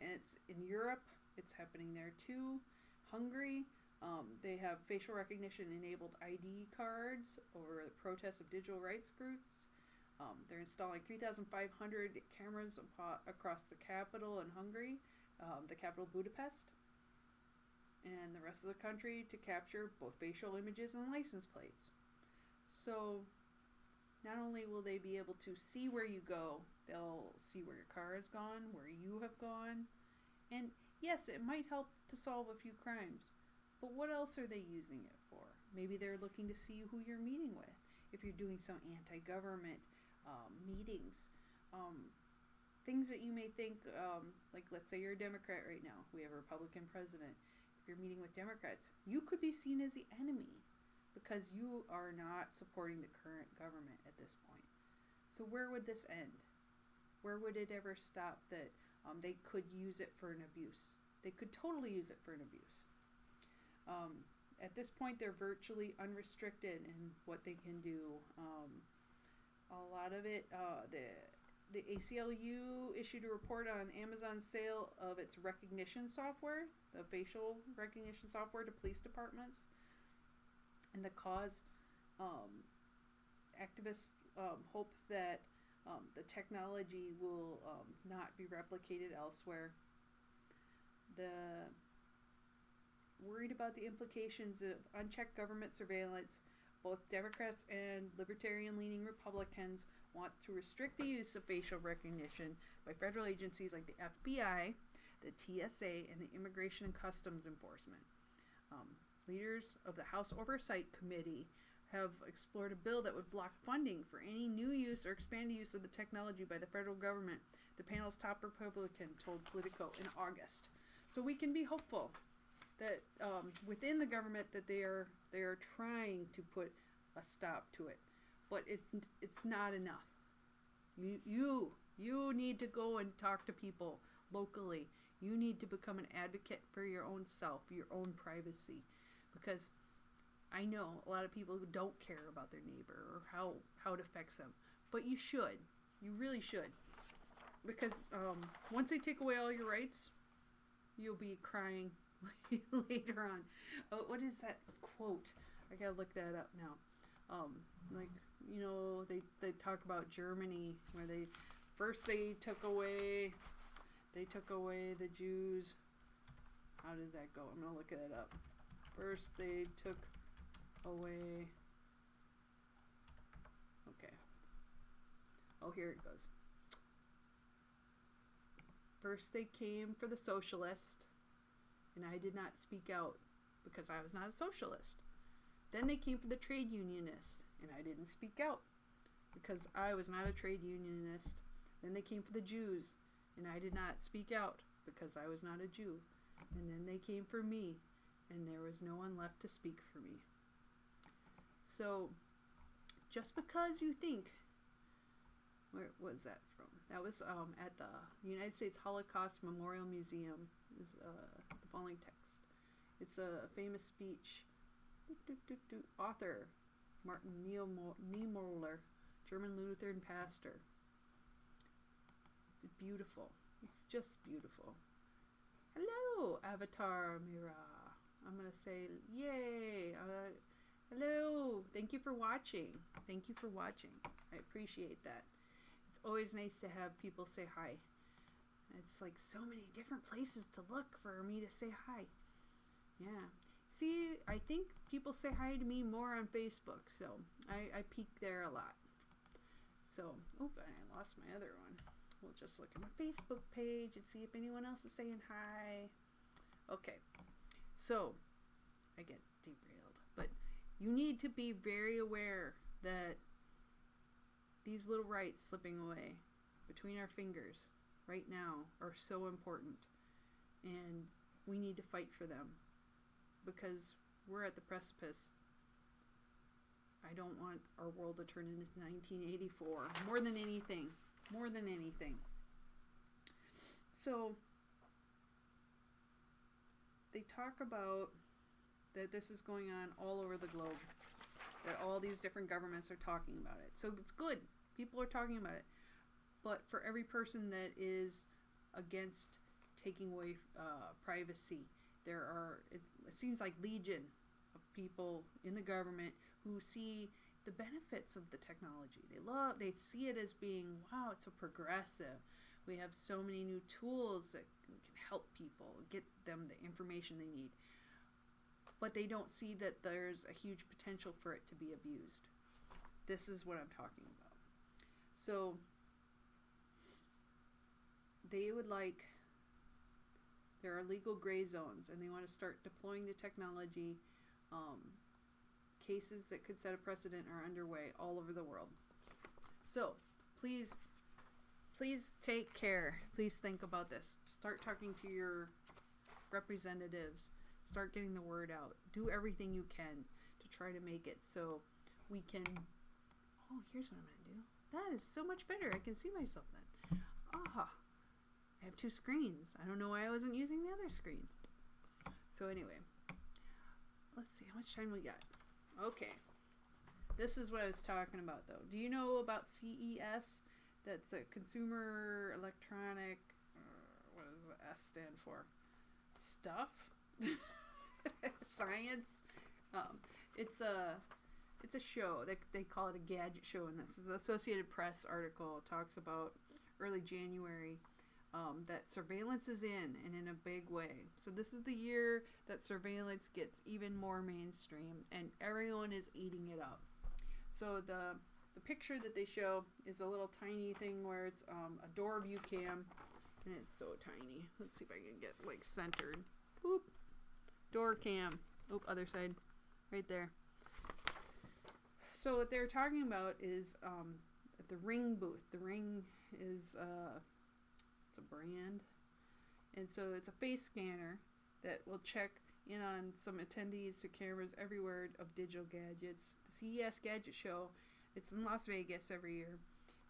[SPEAKER 1] And it's in Europe, it's happening there too. Hungary, they have facial recognition enabled ID cards over the protests of digital rights groups. They're installing 3,500 cameras across the capital in Hungary, the capital Budapest, and the rest of the country to capture both facial images and license plates. So not only will they be able to see where you go, they'll see where your car has gone, where you have gone. And yes, it might help to solve a few crimes, but what else are they using it for? Maybe they're looking to see who you're meeting with. If you're doing some anti-government meetings, things that you may think, like let's say you're a Democrat right now. We have a Republican president. If you're meeting with Democrats, you could be seen as the enemy because you are not supporting the current government at this point. So where would this end? Where would it ever stop that they could use it for an abuse? They could totally use it for an abuse. At this point, they're virtually unrestricted in what they can do. A lot of it, the ACLU issued a report on Amazon's sale of its recognition software, the facial recognition software to police departments. And the cause, activists hope that the technology will not be replicated elsewhere. Worried about the implications of unchecked government surveillance, both Democrats and libertarian-leaning Republicans want to restrict the use of facial recognition by federal agencies like the FBI, the TSA, and the Immigration and Customs Enforcement. Leaders of the House Oversight Committee have explored a bill that would block funding for any new use or expanded use of the technology by the federal government, the panel's top Republican told Politico in August. So we can be hopeful that within the government that they are trying to put a stop to it, but it's not enough. You need to go and talk to people locally. You need to become an advocate for your own self, your own privacy, because I know a lot of people who don't care about their neighbor or how it affects them, but you should. You really should, because once they take away all your rights, you'll be crying later on. Oh, what is that quote? I gotta look that up now. Like, you know, they talk about Germany where they took away the Jews. How does that go? I'm gonna look it up. First they took away. Okay. Oh, here it goes. First they came for the socialist, and I did not speak out because I was not a socialist. Then they came for the trade unionist, and I didn't speak out because I was not a trade unionist. Then they came for the Jews, and I did not speak out because I was not a Jew. And then they came for me, and there was no one left to speak for me. So, just because you think, where was that from? That was at the United States Holocaust Memorial Museum. Is the following text. It's a famous speech. Author Martin Niemöller, German Lutheran pastor. It's beautiful. It's just beautiful. Hello, Avatar Mira. I'm gonna say yay. Hello. Thank you for watching. Thank you for watching. I appreciate that. It's always nice to have people say hi. It's like so many different places to look for me to say hi. Yeah. See, I think people say hi to me more on Facebook, so I peek there a lot. So, I lost my other one. We'll just look at my Facebook page and see if anyone else is saying hi. Okay. So, I get derailed. But you need to be very aware that these little rights slipping away between our fingers right now are so important. And we need to fight for them. Because we're at the precipice. I don't want our world to turn into 1984. More than anything. More than anything. So, they talk about that this is going on all over the globe. That all these different governments are talking about it. So it's good. People are talking about it. But for every person that is against taking away privacy, it seems like legion of people in the government who see the benefits of the technology. They see it as being, wow, it's so progressive. We have so many new tools that can help people get them the information they need. But they don't see that there's a huge potential for it to be abused. This is what I'm talking about. So they would like, there are legal gray zones, and they want to start deploying the technology. Cases that could set a precedent are underway all over the world. So please please take care. Please think about this. Start talking to your representatives. Start getting the word out. Do everything you can to try to make it so we can... Oh, here's what I'm going to do. That is so much better. I can see myself then. Ah, I have 2 screens. I don't know why I wasn't using the other screen. So anyway, let's see how much time we got. Okay. This is what I was talking about, though. Do you know about CES? That's the Consumer Electronic... what does the S stand for? Stuff? Science? It's a show. They call it a gadget show, and this is the Associated Press article. It talks about early January that surveillance is in, and in a big way. So this is the year that surveillance gets even more mainstream, and everyone is eating it up. So the picture that they show is a little tiny thing where it's a door view cam, and it's so tiny. Let's see if I can get like centered. Boop. Door cam. Oop, other side. Right there. So what they're talking about is at the Ring booth. The Ring is it's a brand, and so it's a face scanner that will check in on some attendees to cameras everywhere of digital gadgets. The CES Gadget Show, it's in Las Vegas every year,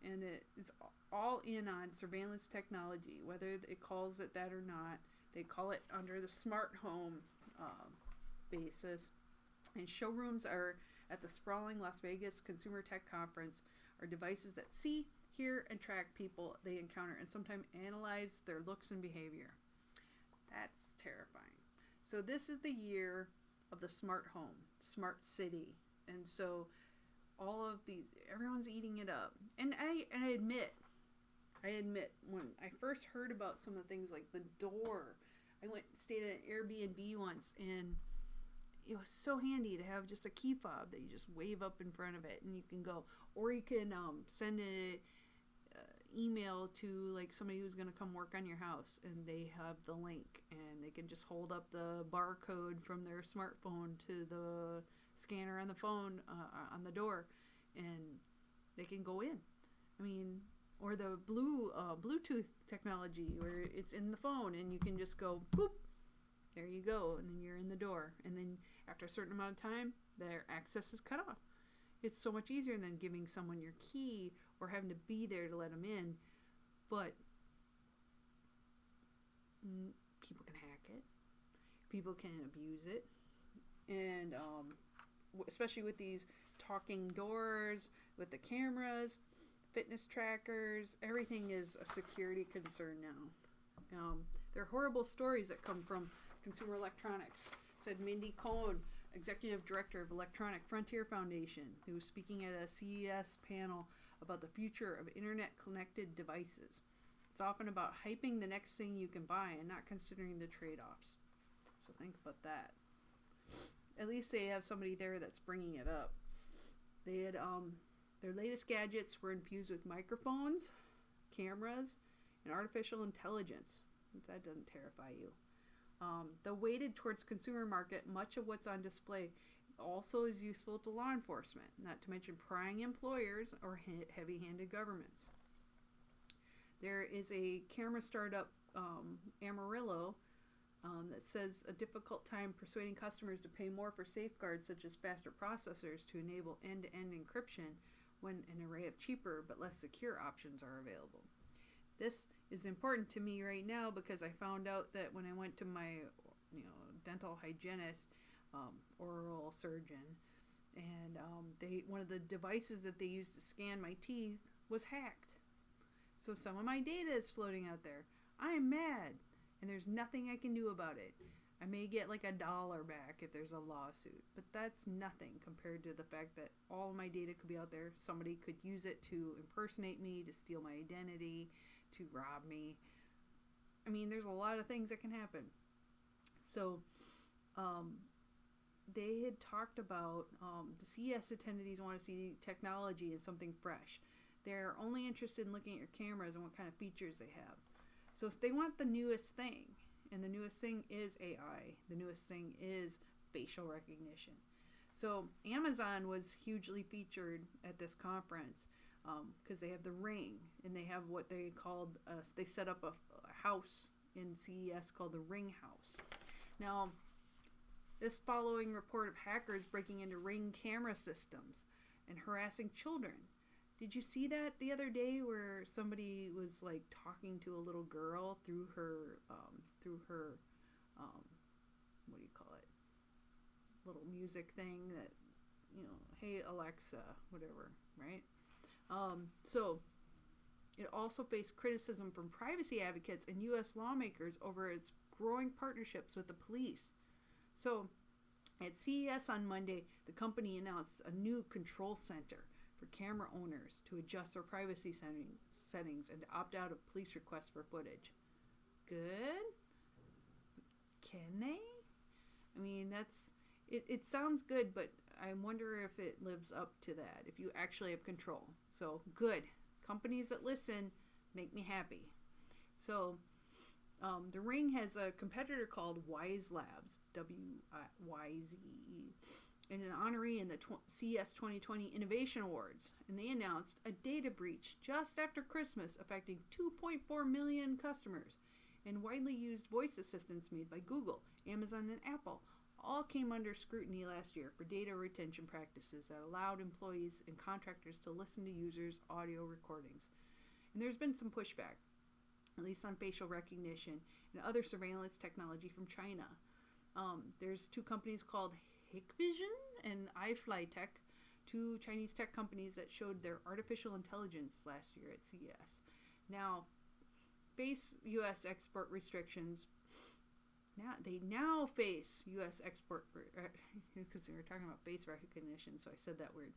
[SPEAKER 1] and it's all in on surveillance technology, whether it calls it that or not. They call it under the smart home basis. And showrooms are at the sprawling Las Vegas Consumer Tech Conference are devices that see, hear, and track people they encounter and sometimes analyze their looks and behavior. That's terrifying. So this is the year of the smart home, smart city. And so all of these, everyone's eating it up. And I admit, when I first heard about some of the things like the door, I went and stayed at an Airbnb once, and it was so handy to have just a key fob that you just wave up in front of it and you can go. Or you can send an email to like somebody who's going to come work on your house, and they have the link, and they can just hold up the barcode from their smartphone to the scanner on the phone on the door, and they can go in. I mean, or the Bluetooth technology where it's in the phone and you can just go boop, there you go, and then you're in the door, and then after a certain amount of time their access is cut off. It's so much easier than giving someone your key or having to be there to let them in. But people can hack it, people can abuse it, and especially with these talking doors, with the cameras, fitness trackers, everything is a security concern now. There are horrible stories that come from consumer electronics, said Mindy Cohn, Executive Director of Electronic Frontier Foundation, who was speaking at a CES panel about the future of internet-connected devices. It's often about hyping the next thing you can buy and not considering the trade-offs. So think about that. At least they have somebody there that's bringing it up. They had their latest gadgets were infused with microphones, cameras, and artificial intelligence. That doesn't terrify you. Though weighted towards consumer market, much of what's on display also is useful to law enforcement, not to mention prying employers or heavy-handed governments. There is a camera startup, Amarillo, that says a difficult time persuading customers to pay more for safeguards such as faster processors to enable end-to-end encryption when an array of cheaper but less secure options are available. This is important to me right now because I found out that when I went to my dental hygienist, oral surgeon, and one of the devices that they used to scan my teeth was hacked. So some of my data is floating out there. I am mad, and there's nothing I can do about it. I may get like $1 back if there's a lawsuit, but that's nothing compared to the fact that all of my data could be out there. Somebody could use it to impersonate me, to steal my identity, to rob me. I mean, there's a lot of things that can happen. So, they had talked about the CES attendees want to see technology and something fresh. They're only interested in looking at your cameras and what kind of features they have. So they want the newest thing, and the newest thing is AI. The newest thing is facial recognition. So Amazon was hugely featured at this conference. because they have the Ring, and they have what they called, they set up a house in CES called the Ring House. Now, this following report of hackers breaking into Ring camera systems and harassing children. Did you see that the other day where somebody was like talking to a little girl through her what do you call it? Little music thing that, hey Alexa, whatever, right? So it also faced criticism from privacy advocates and U.S. lawmakers over its growing partnerships with the police. So at CES on Monday, the company announced a new control center for camera owners to adjust their privacy settings and to opt out of police requests for footage. Good? Can they? I mean, it sounds good, but I wonder if it lives up to that, if you actually have control. So, good. Companies that listen make me happy. So, the Ring has a competitor called Wise Labs, W-Y-Z-E, and an honoree in the CES 2020 Innovation Awards. And they announced a data breach just after Christmas affecting 2.4 million customers. And widely used voice assistants made by Google, Amazon, and Apple all came under scrutiny last year for data retention practices that allowed employees and contractors to listen to users' audio recordings. And there's been some pushback, at least on facial recognition and other surveillance technology from China. There's two companies called Hikvision and iFlyTech, two Chinese tech companies that showed their artificial intelligence last year at CES. Now, face U.S. export restrictions. They now face U.S. export, because we were talking about face recognition, so I said that weird.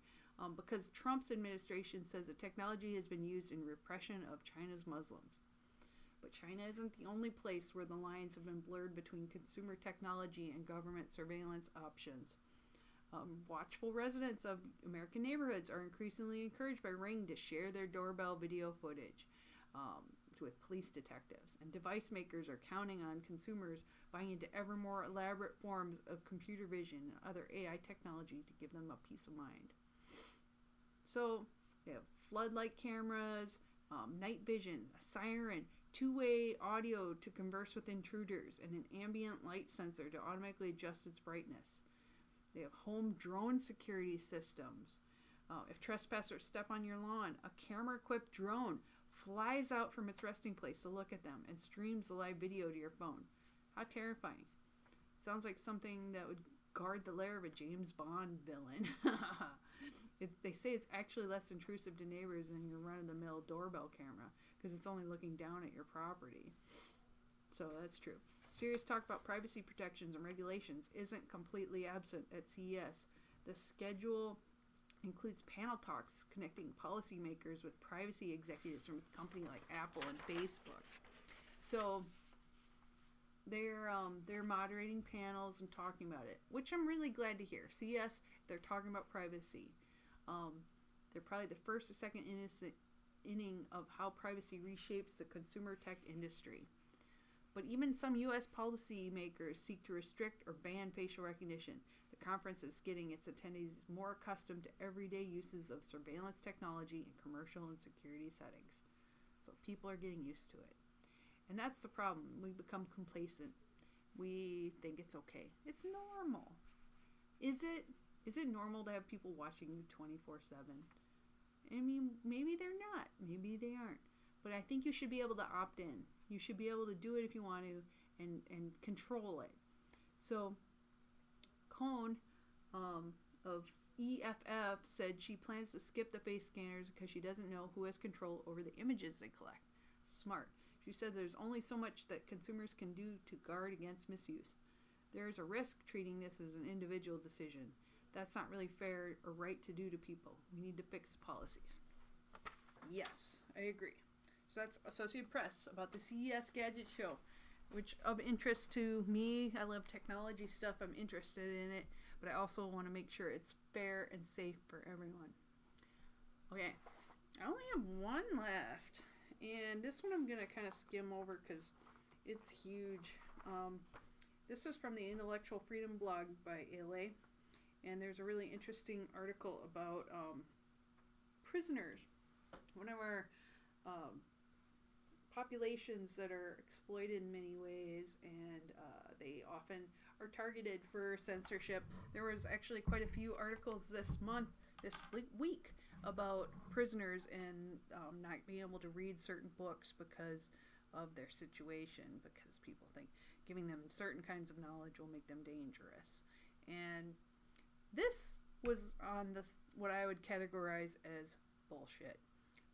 [SPEAKER 1] Because Trump's administration says the technology has been used in repression of China's Muslims. But China isn't the only place where the lines have been blurred between consumer technology and government surveillance options. Watchful residents of American neighborhoods are increasingly encouraged by Ring to share their doorbell video footage with police detectives, and device makers are counting on consumers buying into ever more elaborate forms of computer vision and other AI technology to give them a peace of mind. So they have floodlight cameras, night vision, a siren, two-way audio to converse with intruders, and an ambient light sensor to automatically adjust its brightness. They have home drone security systems. If trespassers step on your lawn, a camera-equipped drone flies out from its resting place to look at them and streams the live video to your phone. How terrifying. Sounds like something that would guard the lair of a James Bond villain. They say it's actually less intrusive to neighbors than your run-of-the-mill doorbell camera because it's only looking down at your property. So that's true. Serious talk about privacy protections and regulations isn't completely absent at CES. The schedule includes panel talks connecting policymakers with privacy executives from a company like Apple and Facebook. So they're moderating panels and talking about it, which I'm really glad to hear. CES, they're talking about privacy. They're probably the first or second inning of how privacy reshapes the consumer tech industry. But even some U.S. policymakers seek to restrict or ban facial recognition. The conference is getting its attendees more accustomed to everyday uses of surveillance technology in commercial and security settings. So people are getting used to it. And that's the problem. We become complacent. We think it's okay. It's normal. Is it normal to have people watching you 24/7? I mean, maybe they're not. Maybe they aren't. But I think you should be able to opt in. You should be able to do it if you want to and control it. So Cohn of EFF said she plans to skip the face scanners because she doesn't know who has control over the images they collect. Smart. She said there's only so much that consumers can do to guard against misuse. There is a risk treating this as an individual decision. That's not really fair or right to do to people. We need to fix policies. Yes, I agree. So that's Associated Press about the CES Gadget Show, which of interest to me. I love technology stuff. I'm interested in it, but I also want to make sure it's fair and safe for everyone. Okay, I only have one left, and this one I'm going to kind of skim over because it's huge. This is from the Intellectual Freedom blog by ALA, and there's a really interesting article about prisoners one of our populations that are exploited in many ways, and they often are targeted for censorship. There was actually quite a few articles this week, about prisoners and not being able to read certain books because of their situation, because people think giving them certain kinds of knowledge will make them dangerous. And this was on what I would categorize as bullshit.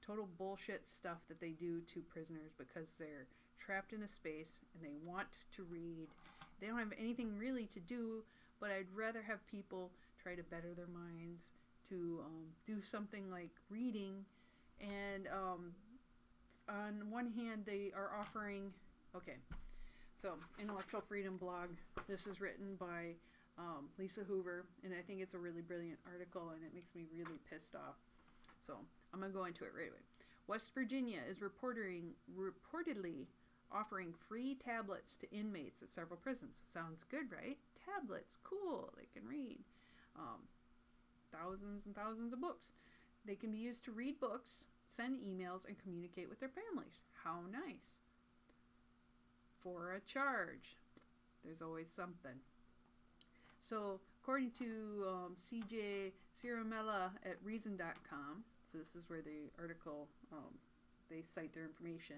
[SPEAKER 1] Total bullshit stuff that they do to prisoners because they're trapped in a space and they want to read. They don't have anything really to do, but I'd rather have people try to better their minds, to do something like reading. And on one hand, they are offering, so Intellectual Freedom blog. This is written by Lisa Hoover, and I think it's a really brilliant article, and it makes me really pissed off. So I'm going to go into it right away. West Virginia is reportedly offering free tablets to inmates at several prisons. Sounds good, right? Tablets, cool. They can read thousands and thousands of books. They can be used to read books, send emails, and communicate with their families. How nice. For a charge. There's always something. So, according to CJ Ciaramella at Reason.com, so this is where the article, they cite their information,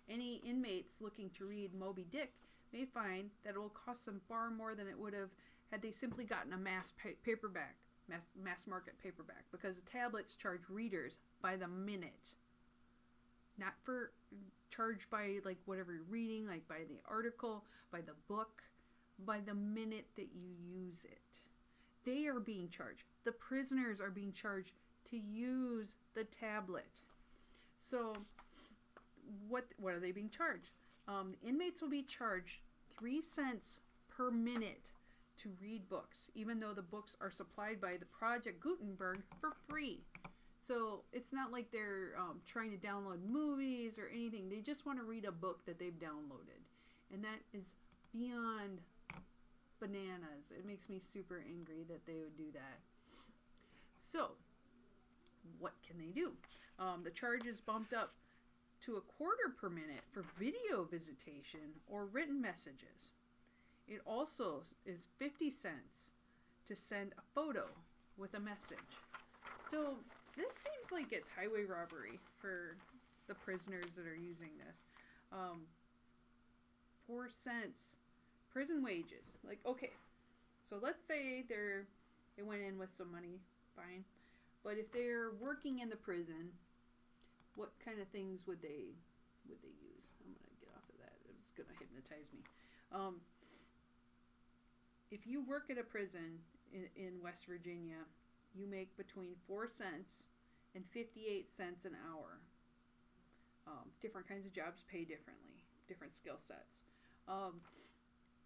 [SPEAKER 1] any inmates looking to read Moby Dick may find that it will cost them far more than it would have had they simply gotten a mass market paperback, because the tablets charge readers by the minute. Not for charged by like whatever you're reading, like by the article, by the book, by the minute that you use it. They are being charged. The prisoners are being charged to use the tablet. So what are they being charged? Inmates will be charged 3 cents per minute to read books, even though the books are supplied by the Project Gutenberg for free. So it's not like they're trying to download movies or anything. They just want to read a book that they've downloaded. And that is beyond bananas. It makes me super angry that they would do that. So, what can they do? The charge is bumped up to $0.25 per minute for video visitation or written messages. It also is 50 cents to send a photo with a message. So, this seems like it's highway robbery for the prisoners that are using this. 4 cents prison wages. Like, okay, so let's say they went in with some money, fine. But if they're working in the prison, what kind of things would they use? I'm gonna get off of that. It's gonna hypnotize me. If you work at a prison in West Virginia, you make between 4 cents and 58 cents an hour. Different kinds of jobs pay differently, different skill sets.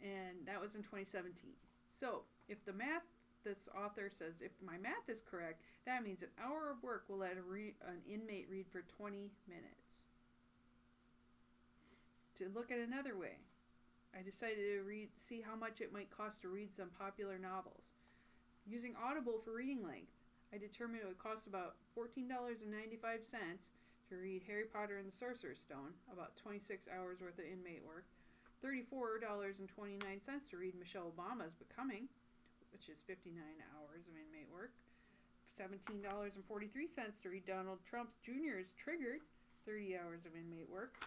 [SPEAKER 1] And that was in 2017. So if the math, this author says, if my math is correct, that means an hour of work will let an inmate read for 20 minutes. To look at another way, I decided to see how much it might cost to read some popular novels. Using Audible for reading length, I determined it would cost about $14.95 to read Harry Potter and the Sorcerer's Stone, about 26 hours worth of inmate work, $34.29 to read Michelle Obama's Becoming, which is 59 hours of inmate work, $17.43 to read Donald Trump Jr.'s Triggered, 30 hours of inmate work,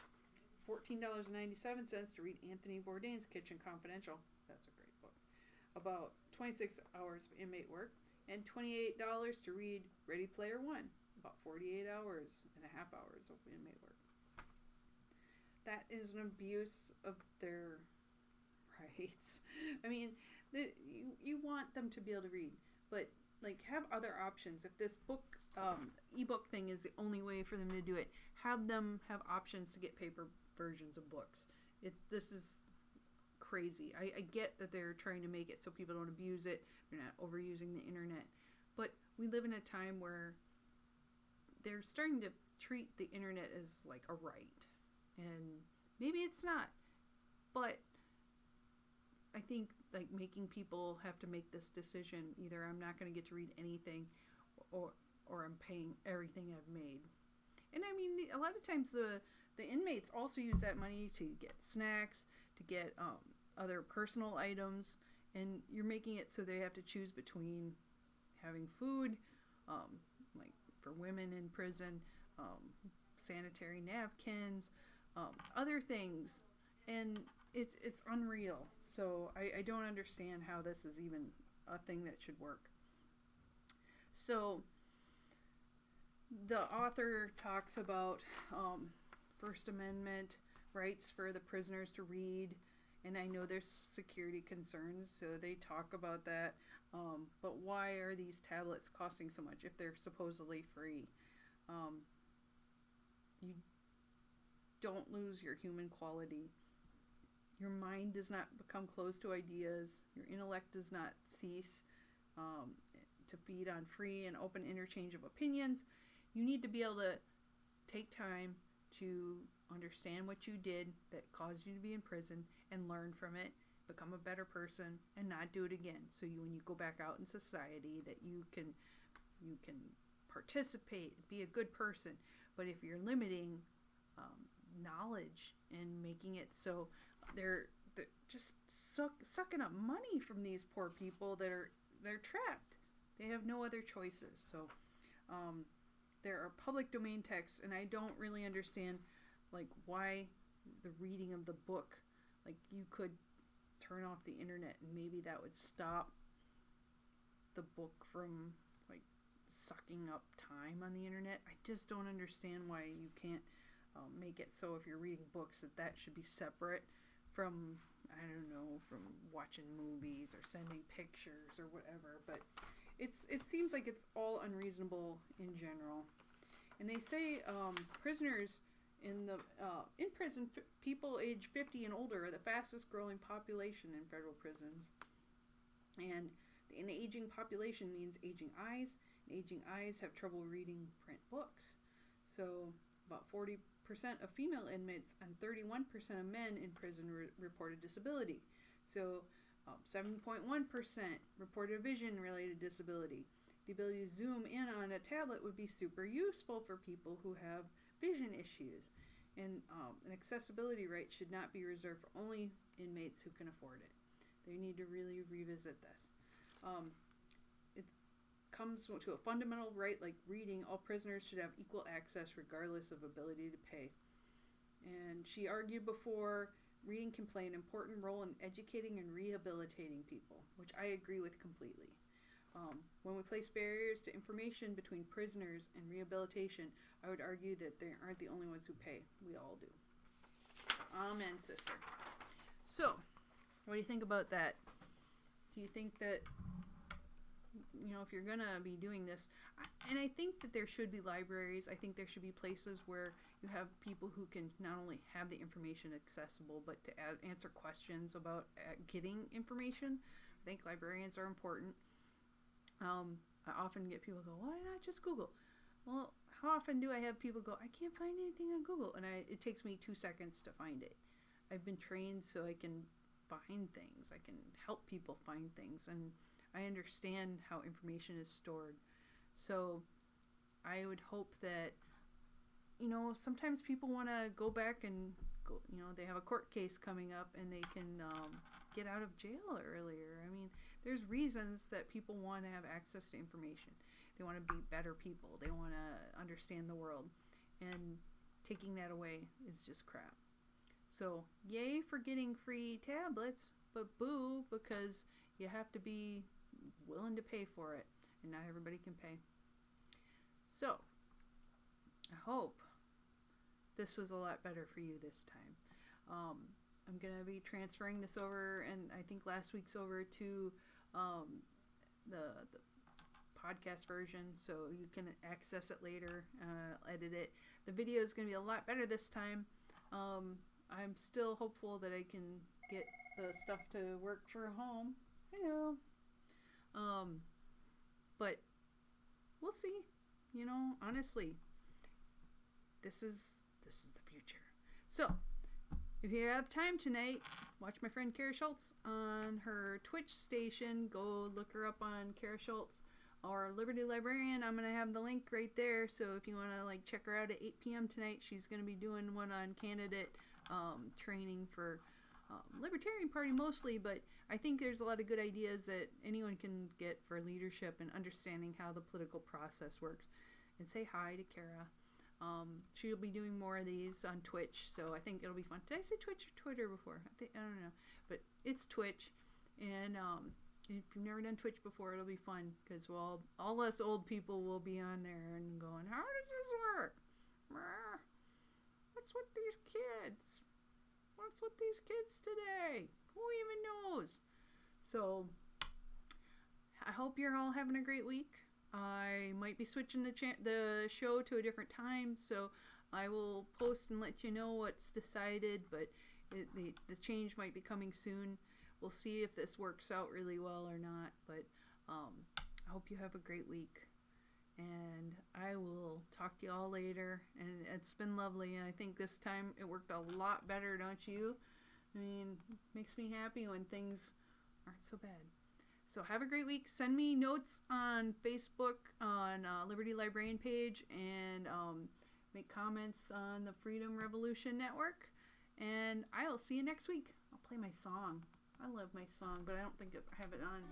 [SPEAKER 1] $14.97 to read Anthony Bourdain's Kitchen Confidential, that's a great book, about 26 hours of inmate work, and $28 to read Ready Player One, about 48 hours and a half hours of inmate work. That is an abuse of their rights. I mean, you want them to be able to read, but like have other options. If this book, ebook thing is the only way for them to do it, have them have options to get paper versions of books. This is crazy. I get that they're trying to make it so people don't abuse it. They're not overusing the internet. But we live in a time where they're starting to treat the internet as like a right. And maybe it's not. But I think like making people have to make this decision. Either I'm not going to get to read anything or I'm paying everything I've made. And I mean, a lot of times the inmates also use that money to get snacks, to get other personal items, and you're making it so they have to choose between having food, like for women in prison, sanitary napkins, other things, and it's unreal. So I don't understand how this is even a thing that should work. So the author talks about First Amendment rights for the prisoners to read, and I know there's security concerns, so they talk about that. But why are these tablets costing so much if they're supposedly free? You don't lose your human quality. Your mind does not become closed to ideas. Your intellect does not cease to feed on free and open interchange of opinions. You need to be able to take time to understand what you did that caused you to be in prison and learn from it, become a better person, and not do it again. So when you go back out in society, that you can participate, be a good person. But if you're limiting knowledge and making it so they're just sucking up money from these poor people they're trapped. They have no other choices. So there are public domain texts, and I don't really understand like why the reading of the book, like you could turn off the internet and maybe that would stop the book from like sucking up time on the internet. I just don't understand why you can't make it so if you're reading books that should be separate from, I don't know, from watching movies or sending pictures or whatever. But it seems like it's all unreasonable in general. And they say prisoners in prison, people age 50 and older are the fastest growing population in federal prisons. And an aging population means aging eyes. And aging eyes have trouble reading print books. So about 40% of female inmates and 31% of men in prison reported disability. So 7.1% reported a vision-related disability. The ability to zoom in on a tablet would be super useful for people who have vision issues. And an accessibility right should not be reserved for only inmates who can afford it. They need to really revisit this. It comes to a fundamental right like reading. All prisoners should have equal access regardless of ability to pay. And she argued before, reading can play an important role in educating and rehabilitating people, which I agree with completely. When we place barriers to information between prisoners and rehabilitation, I would argue that they aren't the only ones who pay. We all do. Amen, sister. So, what do you think about that? Do you think that, if you're going to be doing this, and I think that there should be libraries, I think there should be places where you have people who can not only have the information accessible, but to answer questions about getting information. I think librarians are important. I often get people go, why not just Google? Well, how often do I have people go, I can't find anything on Google, and it takes me 2 seconds to find it. I've been trained so I can find things. I can help people find things, and I understand how information is stored. So I would hope that, sometimes people want to go back and go, they have a court case coming up and they can get out of jail earlier. I mean, there's reasons that people want to have access to information. They want to be better people. They want to understand the world. And taking that away is just crap. So, yay for getting free tablets, but boo, because you have to be willing to pay for it, and not everybody can pay. So, I hope this was a lot better for you this time. I'm going to be transferring this over, and I think last week's over to the podcast version, so you can access it later, edit it. The video is going to be a lot better this time. I'm still hopeful that I can get the stuff to work for home. I know. But we'll see. Honestly, this is the future. So, if you have time tonight, watch my friend Kara Schultz on her Twitch station. Go look her up on Kara Schultz. our Liberty Librarian, I'm going to have the link right there. So if you want to like check her out at 8 p.m. tonight, she's going to be doing one on candidate training for Libertarian Party mostly, but I think there's a lot of good ideas that anyone can get for leadership and understanding how the political process works. And say hi to Kara. She'll be doing more of these on Twitch, so I think it'll be fun. Did I say Twitch or Twitter before? I don't know, but it's Twitch, and if you've never done Twitch before, it'll be fun because all us old people will be on there and going, "How does this work? What's with these kids? What's with these kids today? Who even knows?" So I hope you're all having a great week. I might be switching the show to a different time, so I will post and let you know what's decided, but the change might be coming soon. We'll see if this works out really well or not, but I hope you have a great week, and I will talk to you all later. And it's been lovely, and I think this time it worked a lot better, don't you? I mean, it makes me happy when things aren't so bad. So have a great week. Send me notes on Facebook on Liberty Librarian page, and make comments on the Freedom Revolution Network. And I'll see you next week. I'll play my song. I love my song, but I don't think I have it on.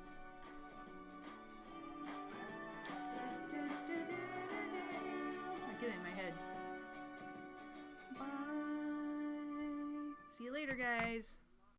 [SPEAKER 1] I get it in my head. Bye. See you later, guys.